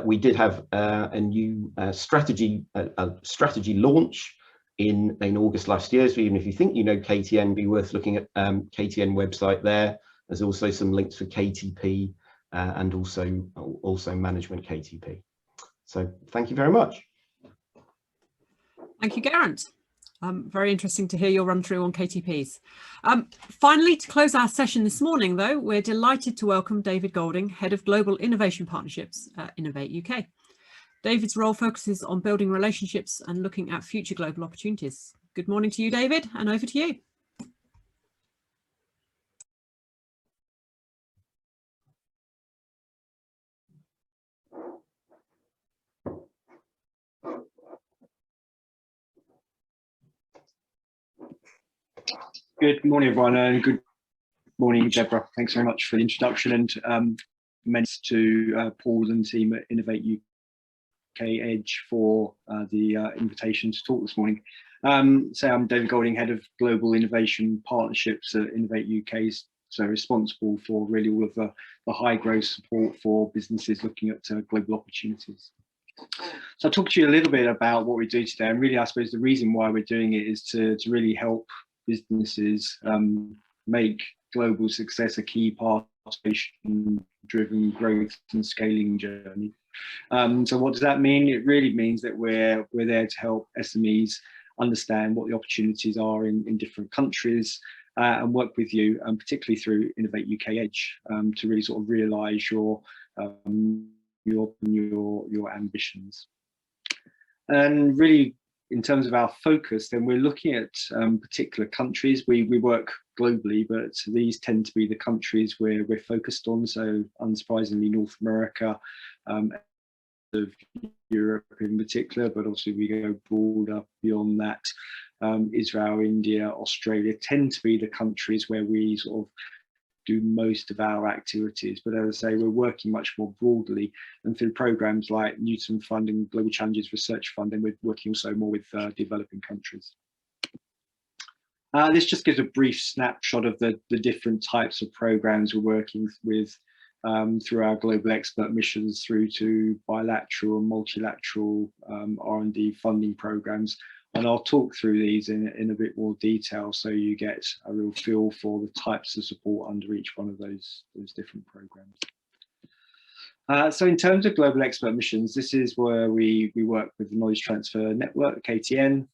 We did have a new strategy launch in August last year. So even if you think you know KTN, be worth looking at KTN website there. There's also some links for KTP and also management KTP. So thank you very much. Thank you, Geraint. Very interesting to hear your run through on KTPs. Finally, to close our session this morning, though, we're delighted to welcome David Golding, Head of Global Innovation Partnerships at Innovate UK. David's role focuses on building relationships and looking at future global opportunities. Good morning to you, David, and over to you. Good morning, everyone, and good morning, Deborah. Thanks very much for the introduction, and thanks to Paul and team at Innovate UK EDGE for the invitation to talk this morning. So I'm David Golding, Head of Global Innovation Partnerships at Innovate UK, so responsible for really all of the high growth support for businesses looking at global opportunities. So I'll talk to you a little bit about what we do today, and really I suppose the reason why we're doing it is to really help businesses make global success a key part of driven growth and scaling journey. So what does that mean? It really means that we're there to help SMEs understand what the opportunities are in different countries and work with you, particularly through Innovate UK EDGE, to really sort of realise your ambitions. And really, in terms of our focus, then we're looking at particular countries. We work globally, but these tend to be the countries where we're focused on. So unsurprisingly, North America, of Europe in particular, but also we go broader beyond that. Israel, India, Australia tend to be the countries where we sort of do most of our activities, but as I say, we're working much more broadly, and through programs like Newton Fund and Global Challenges Research Fund, and we're working also more with developing countries. This just gives a brief snapshot of the different types of programs we're working with through our global expert missions, through to bilateral and multilateral R&D funding programs. And I'll talk through these in a bit more detail, so you get a real feel for the types of support under each one of those different programs. So in terms of global expert missions, this is where we work with the Knowledge Transfer Network, KTN,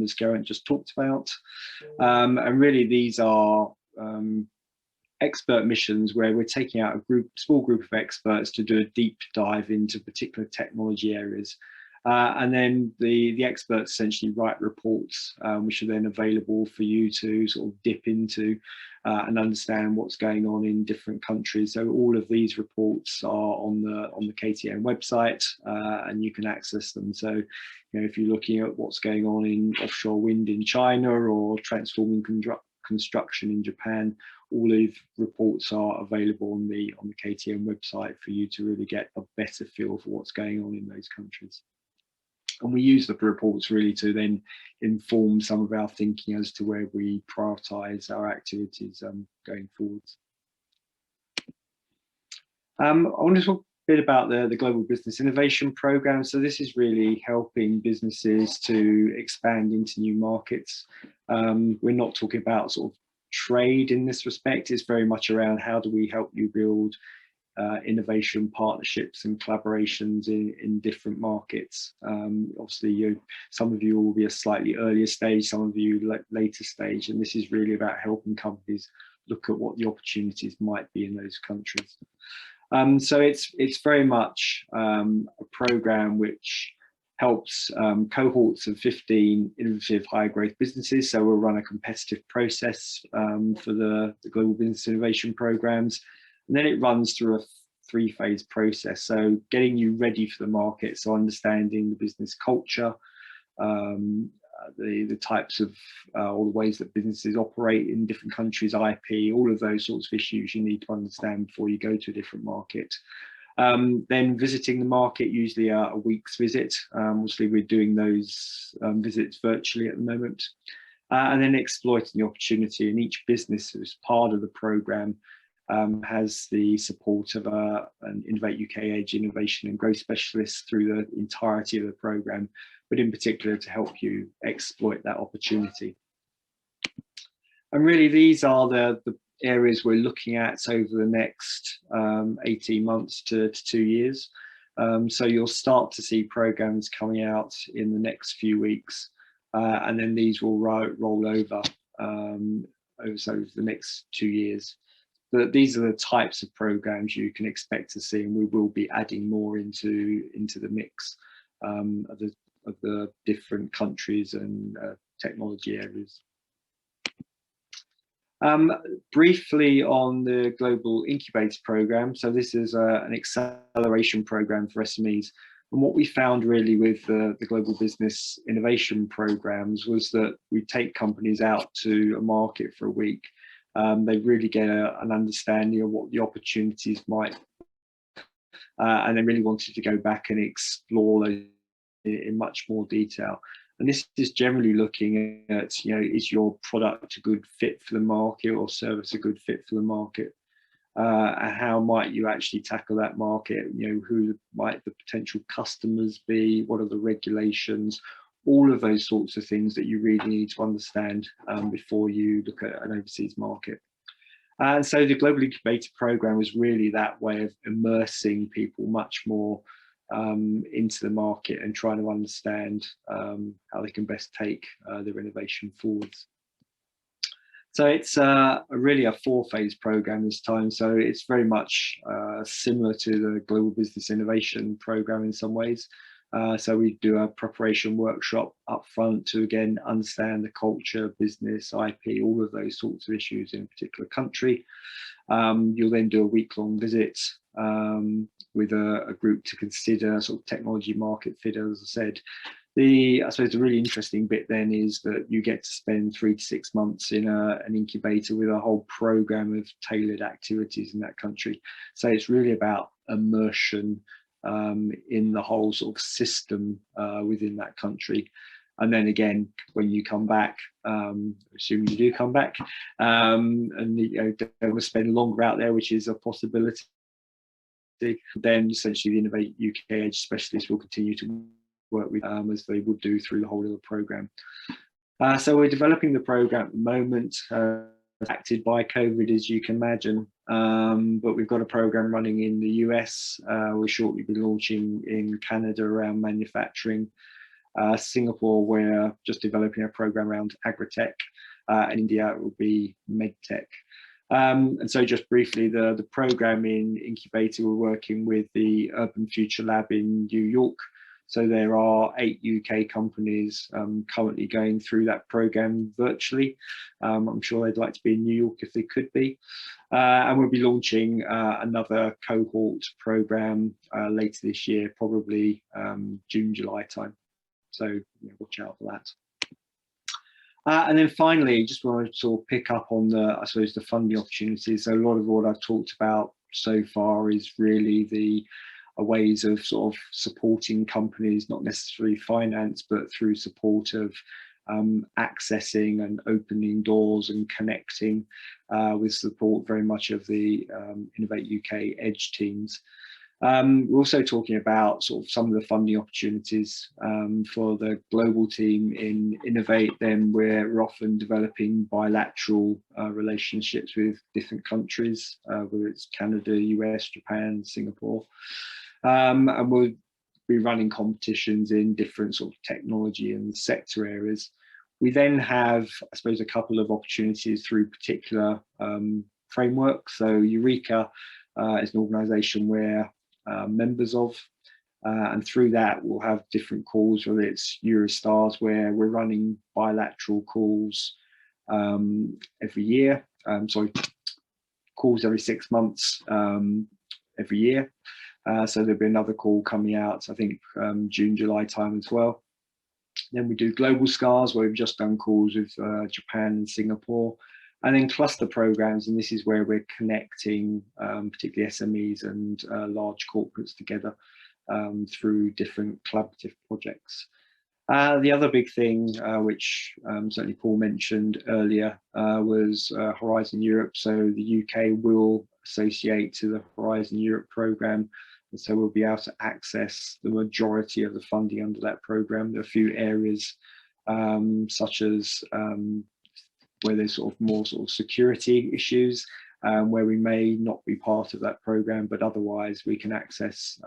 as Geraint just talked about. And really these are expert missions where we're taking out a small group of experts to do a deep dive into particular technology areas. And then the experts essentially write reports, which are then available for you to sort of dip into and understand what's going on in different countries. So all of these reports are on the KTN website, and you can access them. So, you know, if you're looking at what's going on in offshore wind in China or transforming construction in Japan, all of the reports are available on the KTN website for you to really get a better feel for what's going on in those countries. And we use the reports really to then inform some of our thinking as to where we prioritise our activities going forwards. I want to talk a bit about the Global Business Innovation Programme. So this is really helping businesses to expand into new markets. We're not talking about sort of trade in this respect. It's very much around how do we help you build innovation partnerships and collaborations in different markets. Obviously, some of you will be a slightly earlier stage, some of you later stage, and this is really about helping companies look at what the opportunities might be in those countries. So it's very much a program which helps cohorts of 15 innovative high growth businesses. So we'll run a competitive process for the Global Business Innovation programs. And then it runs through a 3-phase process. So getting you ready for the market, so understanding the business culture, the types of all the ways that businesses operate in different countries, IP, all of those sorts of issues you need to understand before you go to a different market. Then visiting the market, usually a week's visit. Obviously, we're doing those visits virtually at the moment. And then exploiting the opportunity, and each business as part of the program has the support of an Innovate UK EDGE innovation and growth specialist through the entirety of the program, but in particular to help you exploit that opportunity. And really, these are the areas we're looking at over the next 18 months to 2 years. So you'll start to see programs coming out in the next few weeks, and then these will roll over the next 2 years. But these are the types of programs you can expect to see, and we will be adding more into the mix of the different countries and technology areas. Briefly on the Global Incubator Programme. So this is an acceleration programme for SMEs. And what we found really with the Global Business Innovation Programmes was that we take companies out to a market for a week. They really get an understanding of what the opportunities might be, and they really wanted to go back and explore those in much more detail. And this is generally looking at, you know, is your product a good fit for the market or service a good fit for the market? And how might you actually tackle that market? You know, who might the potential customers be? What are the regulations? All of those sorts of things that you really need to understand before you look at an overseas market. And so the Global Incubator Programme was really that way of immersing people much more into the market and trying to understand how they can best take their innovation forwards. So it's really a 4-phase programme this time. So it's very much similar to the Global Business Innovation Programme in some ways. So we do a preparation workshop up front to again understand the culture, business, IP, all of those sorts of issues in a particular country. You'll then do a week-long visit with a group to consider sort of technology market fit. As I said, I suppose the really interesting bit then is that you get to spend 3 to 6 months in an incubator with a whole program of tailored activities in that country. So it's really about immersion in the whole sort of system within that country. And then again, when you come back, assuming you do come back, and you know, don't want to spend longer out there, which is a possibility, then essentially the Innovate UK EDGE specialists will continue to work with as they would do through the whole of the programme. So we're developing the programme at the moment, impacted by COVID, as you can imagine, but we've got a programme running in the US. We'll shortly be launching in Canada around manufacturing. Singapore, we're just developing a programme around agri-tech, and India it will be medtech. And so just briefly, the program in Incubator, we're working with the Urban Future Lab in New York. So there are 8 UK companies currently going through that program virtually. I'm sure they'd like to be in New York if they could be. And we'll be launching another cohort program later this year, probably June, July time. So watch out for that. And then finally, just want to sort of pick up on I suppose, the funding opportunities. So a lot of what I've talked about so far is really the ways of sort of supporting companies, not necessarily finance, but through support of accessing and opening doors and connecting with support very much of the Innovate UK EDGE teams. We're also talking about sort of some of the funding opportunities for the global team in Innovate. Then we're often developing bilateral relationships with different countries, whether it's Canada, US, Japan, Singapore. And we'll be running competitions in different sort of technology and sector areas. We then have, I suppose, a couple of opportunities through particular frameworks. So Eureka is an organisation we're members of, and through that we'll have different calls, whether it's Eurostars, where we're running bilateral calls every year. Sorry, calls every 6 months every year. So there'll be another call coming out, I think June, July time as well. Then we do global SCARs, where we've just done calls with Japan and Singapore, and then cluster programs. And this is where we're connecting particularly SMEs and large corporates together through different collaborative projects. The other big thing, which certainly Paul mentioned earlier, was Horizon Europe. So the UK will associate to the Horizon Europe programme, and so we'll be able to access the majority of the funding under that programme. There are a few areas such as where there's sort of more sort of security issues, where we may not be part of that programme, but otherwise we can access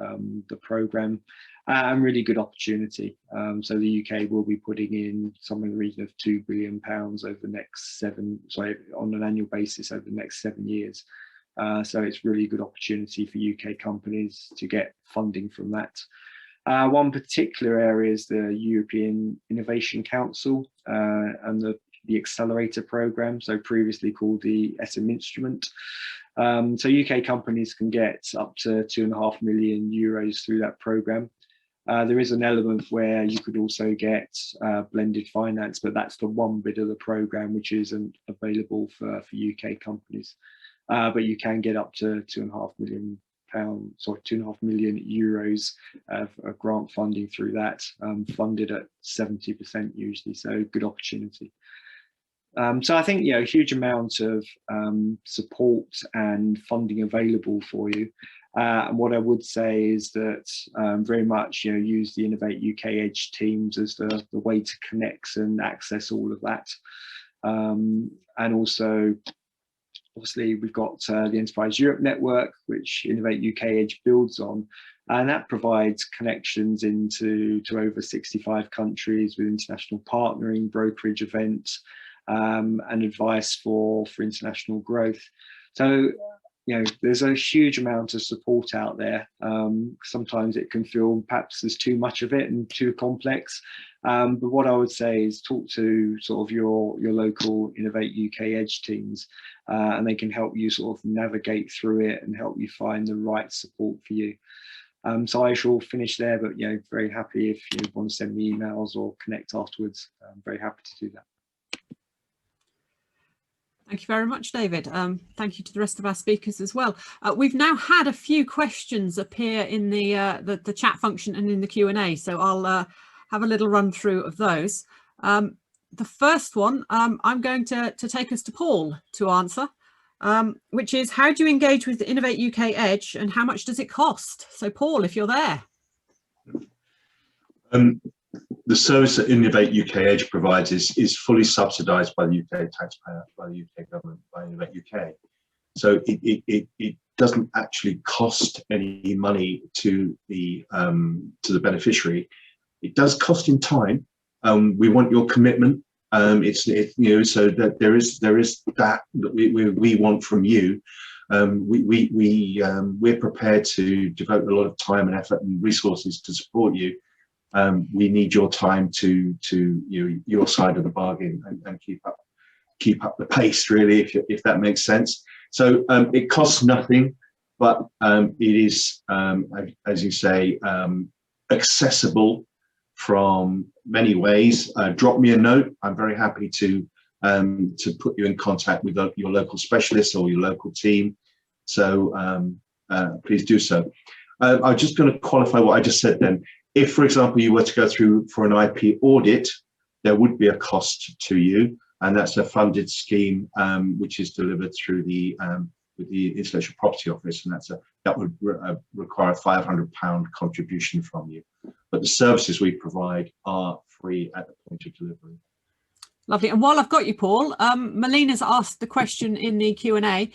the programme. And really good opportunity. So the UK will be putting in somewhere in the region of £2 billion over the next on an annual basis over the next 7 years. So it's really good opportunity for UK companies to get funding from that. One particular area is the European Innovation Council and the Accelerator Programme, so previously called the SM Instrument. So UK companies can get up to €2.5 million through that programme. There is an element where you could also get blended finance, but that's the one bit of the programme which isn't available for UK companies. But you can get up to €2.5 million of grant funding through that, funded at 70% usually, so good opportunity. So I think, a huge amount of support and funding available for you. And what I would say is that very much, use the Innovate UK EDGE teams as the way to connect and access all of that. And also, obviously, we've got the Enterprise Europe Network, which Innovate UK EDGE builds on, and that provides connections into over 65 countries with international partnering, brokerage events, and advice for international growth. So, there's a huge amount of support out there. Sometimes it can feel perhaps there's too much of it and too complex. But what I would say is talk to sort of your local Innovate UK EDGE teams, and they can help you sort of navigate through it and help you find the right support for you. So I shall finish there, but very happy if you want to send me emails or connect afterwards. I'm very happy to do that. Thank you very much, David. Thank you to the rest of our speakers as well. We've now had a few questions appear in the chat function and in the Q&A, so I'll have a little run through of those. The first one, I'm going to take us to Paul to answer, which is, how do you engage with the Innovate UK EDGE and how much does it cost? So Paul, if you're there. The service that Innovate UK EDGE provides is fully subsidised by the UK taxpayer, by the UK government, by Innovate UK. So it doesn't actually cost any money to the beneficiary. It does cost in time. We want your commitment So that there is that we want from you. We're prepared to devote a lot of time and effort and resources to support you. We need your time to your side of the bargain and keep up the pace, really, if that makes sense. So it costs nothing, but it is, as you say, accessible from many ways. Drop me a note. I'm very happy to put you in contact with your local specialist or your local team. So please do so. I'm just going to qualify what I just said then. If, for example, you were to go through for an IP audit, there would be a cost to you, and that's a funded scheme which is delivered through with the Intellectual Property Office, and that would require a £500 contribution from you. But the services we provide are free at the point of delivery. Lovely. And while I've got you, Paul, Melina's asked the question in the Q&A.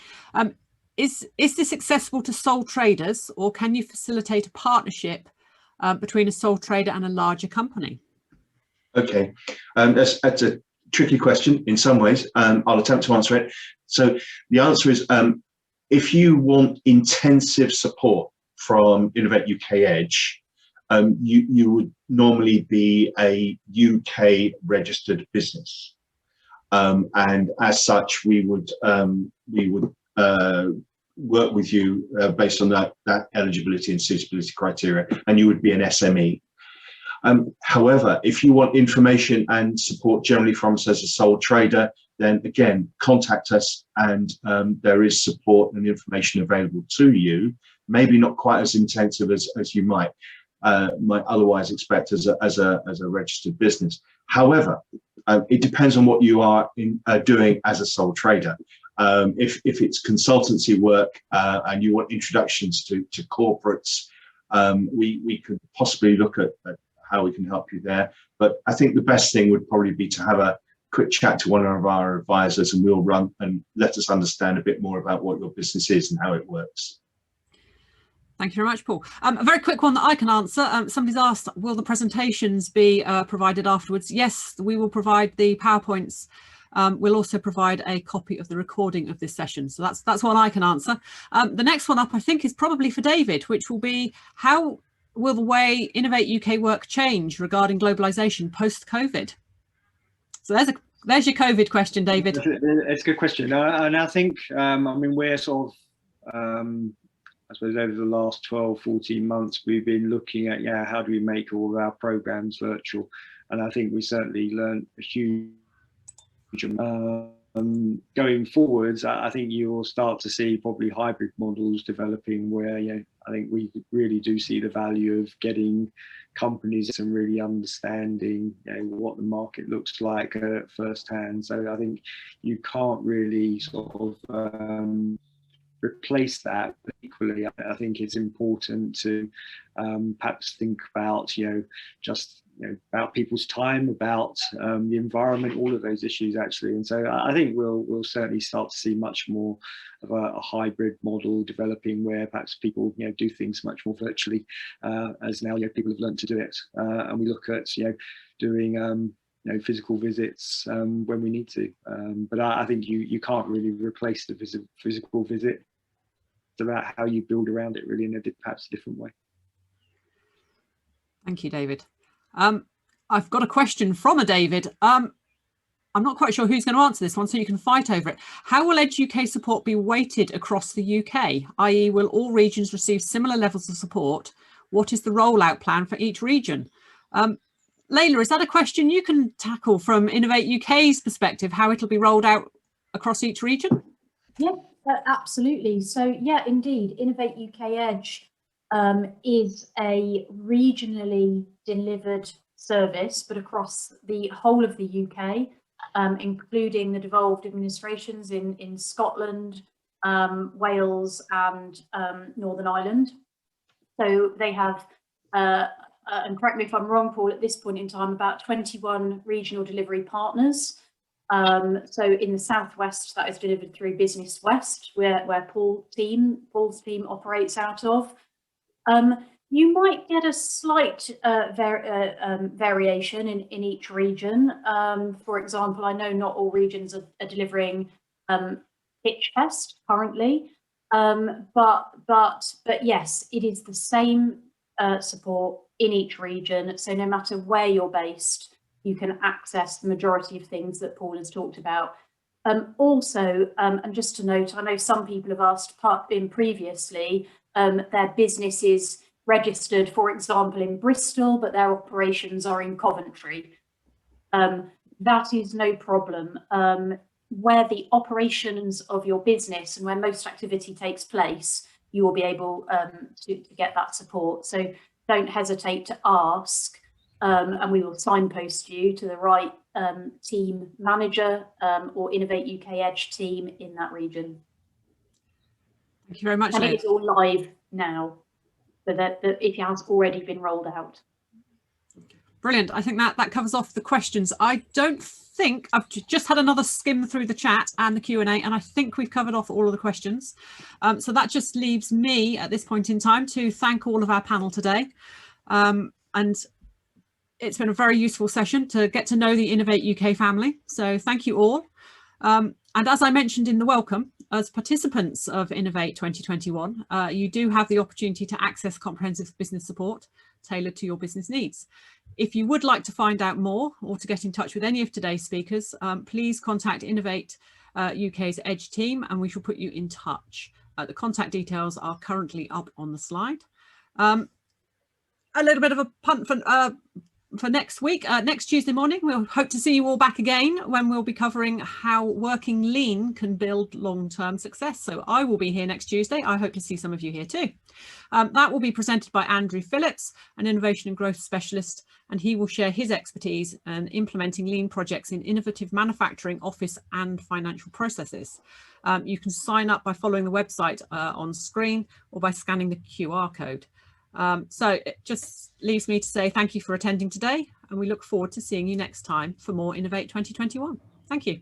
Is this accessible to sole traders, or can you facilitate a partnership between a sole trader and a larger company? Okay, that's a tricky question in some ways. I'll attempt to answer it. So the answer is, if you want intensive support from Innovate UK EDGE, you would normally be a UK registered business, and as such, we would work with you based on that eligibility and suitability criteria, and you would be an SME. However, if you want information and support generally from us as a sole trader, then again, contact us, and there is support and information available to you. Maybe not quite as intensive as you might otherwise expect as a registered business. However, it depends on what you are doing as a sole trader. If it's consultancy work and you want introductions to corporates, we could possibly look at how we can help you there. But I think the best thing would probably be to have a quick chat to one of our advisors, and we'll run and let us understand a bit more about what your business is and how it works. Thank you very much, Paul. A very quick one that I can answer. Somebody's asked, will the presentations be provided afterwards? Yes, we will provide the PowerPoints. We'll also provide a copy of the recording of this session. So that's one I can answer. The next one up, I think, is probably for David, which will be, how will the way Innovate UK work change regarding globalisation post-COVID? So there's your COVID question, David. It's a good question. And I think, I mean, we're sort of, I suppose over the last 12, 14 months, we've been looking at, how do we make all of our programs virtual? And I think we certainly learned a huge going forwards. I think you will start to see probably hybrid models developing where, I think we really do see the value of getting companies and really understanding what the market looks like firsthand. So I think you can't really sort of replace that, but equally I think it's important to perhaps think about about people's time, about the environment, all of those issues actually. And so I think we'll certainly start to see much more of a hybrid model developing where perhaps people do things much more virtually, as now people have learned to do it, and we look at doing physical visits when we need to, but I think you can't really replace the physical visit. It's about how you build around it really in perhaps a different way. Thank you, David. I've got a question from a David. I'm not quite sure who's going to answer this one, so you can fight over it. How will EDGE UK support be weighted across the UK? i.e. will all regions receive similar levels of support? What is the rollout plan for each region? Layla, is that a question you can tackle from Innovate UK's perspective, how it'll be rolled out across each region? Yeah, absolutely. So yeah, indeed, Innovate UK EDGE is a regionally delivered service, but across the whole of the UK, including the devolved administrations in Scotland, Wales and Northern Ireland. So they have, and correct me if I'm wrong, Paul, at this point in time, about 21 regional delivery partners. So in the southwest, that is delivered through Business West, where Paul's team operates out of. You might get a slight variation in each region. For example, I know not all regions are delivering pitch test currently, but yes, it is the same support in each region. So no matter where you're based, you can access the majority of things that Paul has talked about. Also, and just to note, I know some people have asked in previously, their business is registered, for example, in Bristol, but their operations are in Coventry. That is no problem. Where the operations of your business and where most activity takes place, you will be able to get that support. So don't hesitate to ask, and we will signpost you to the right team manager or Innovate UK EDGE team in that region. Thank you very much. And it is all live now, so that it has already been rolled out. Brilliant. I think that covers off the questions. I don't think I've just had another skim through the chat and the Q&A, and I think we've covered off all of the questions. So that just leaves me at this point in time to thank all of our panel today. And it's been a very useful session to get to know the Innovate UK family. So thank you all. And as I mentioned in the welcome, as participants of Innovate 2021, you do have the opportunity to access comprehensive business support tailored to your business needs. If you would like to find out more or to get in touch with any of today's speakers, please contact Innovate UK's EDGE team and we shall put you in touch. The contact details are currently up on the slide. A little bit of a punt for next week. Next Tuesday morning, we'll hope to see you all back again when we'll be covering how working lean can build long-term success. So I will be here next Tuesday. I hope to see some of you here too. That will be presented by Andrew Phillips, an innovation and growth specialist, and he will share his expertise in implementing lean projects in innovative manufacturing, office and financial processes. You can sign up by following the website on screen or by scanning the QR code. So it just leaves me to say thank you for attending today, and we look forward to seeing you next time for more Innovate 2021. Thank you.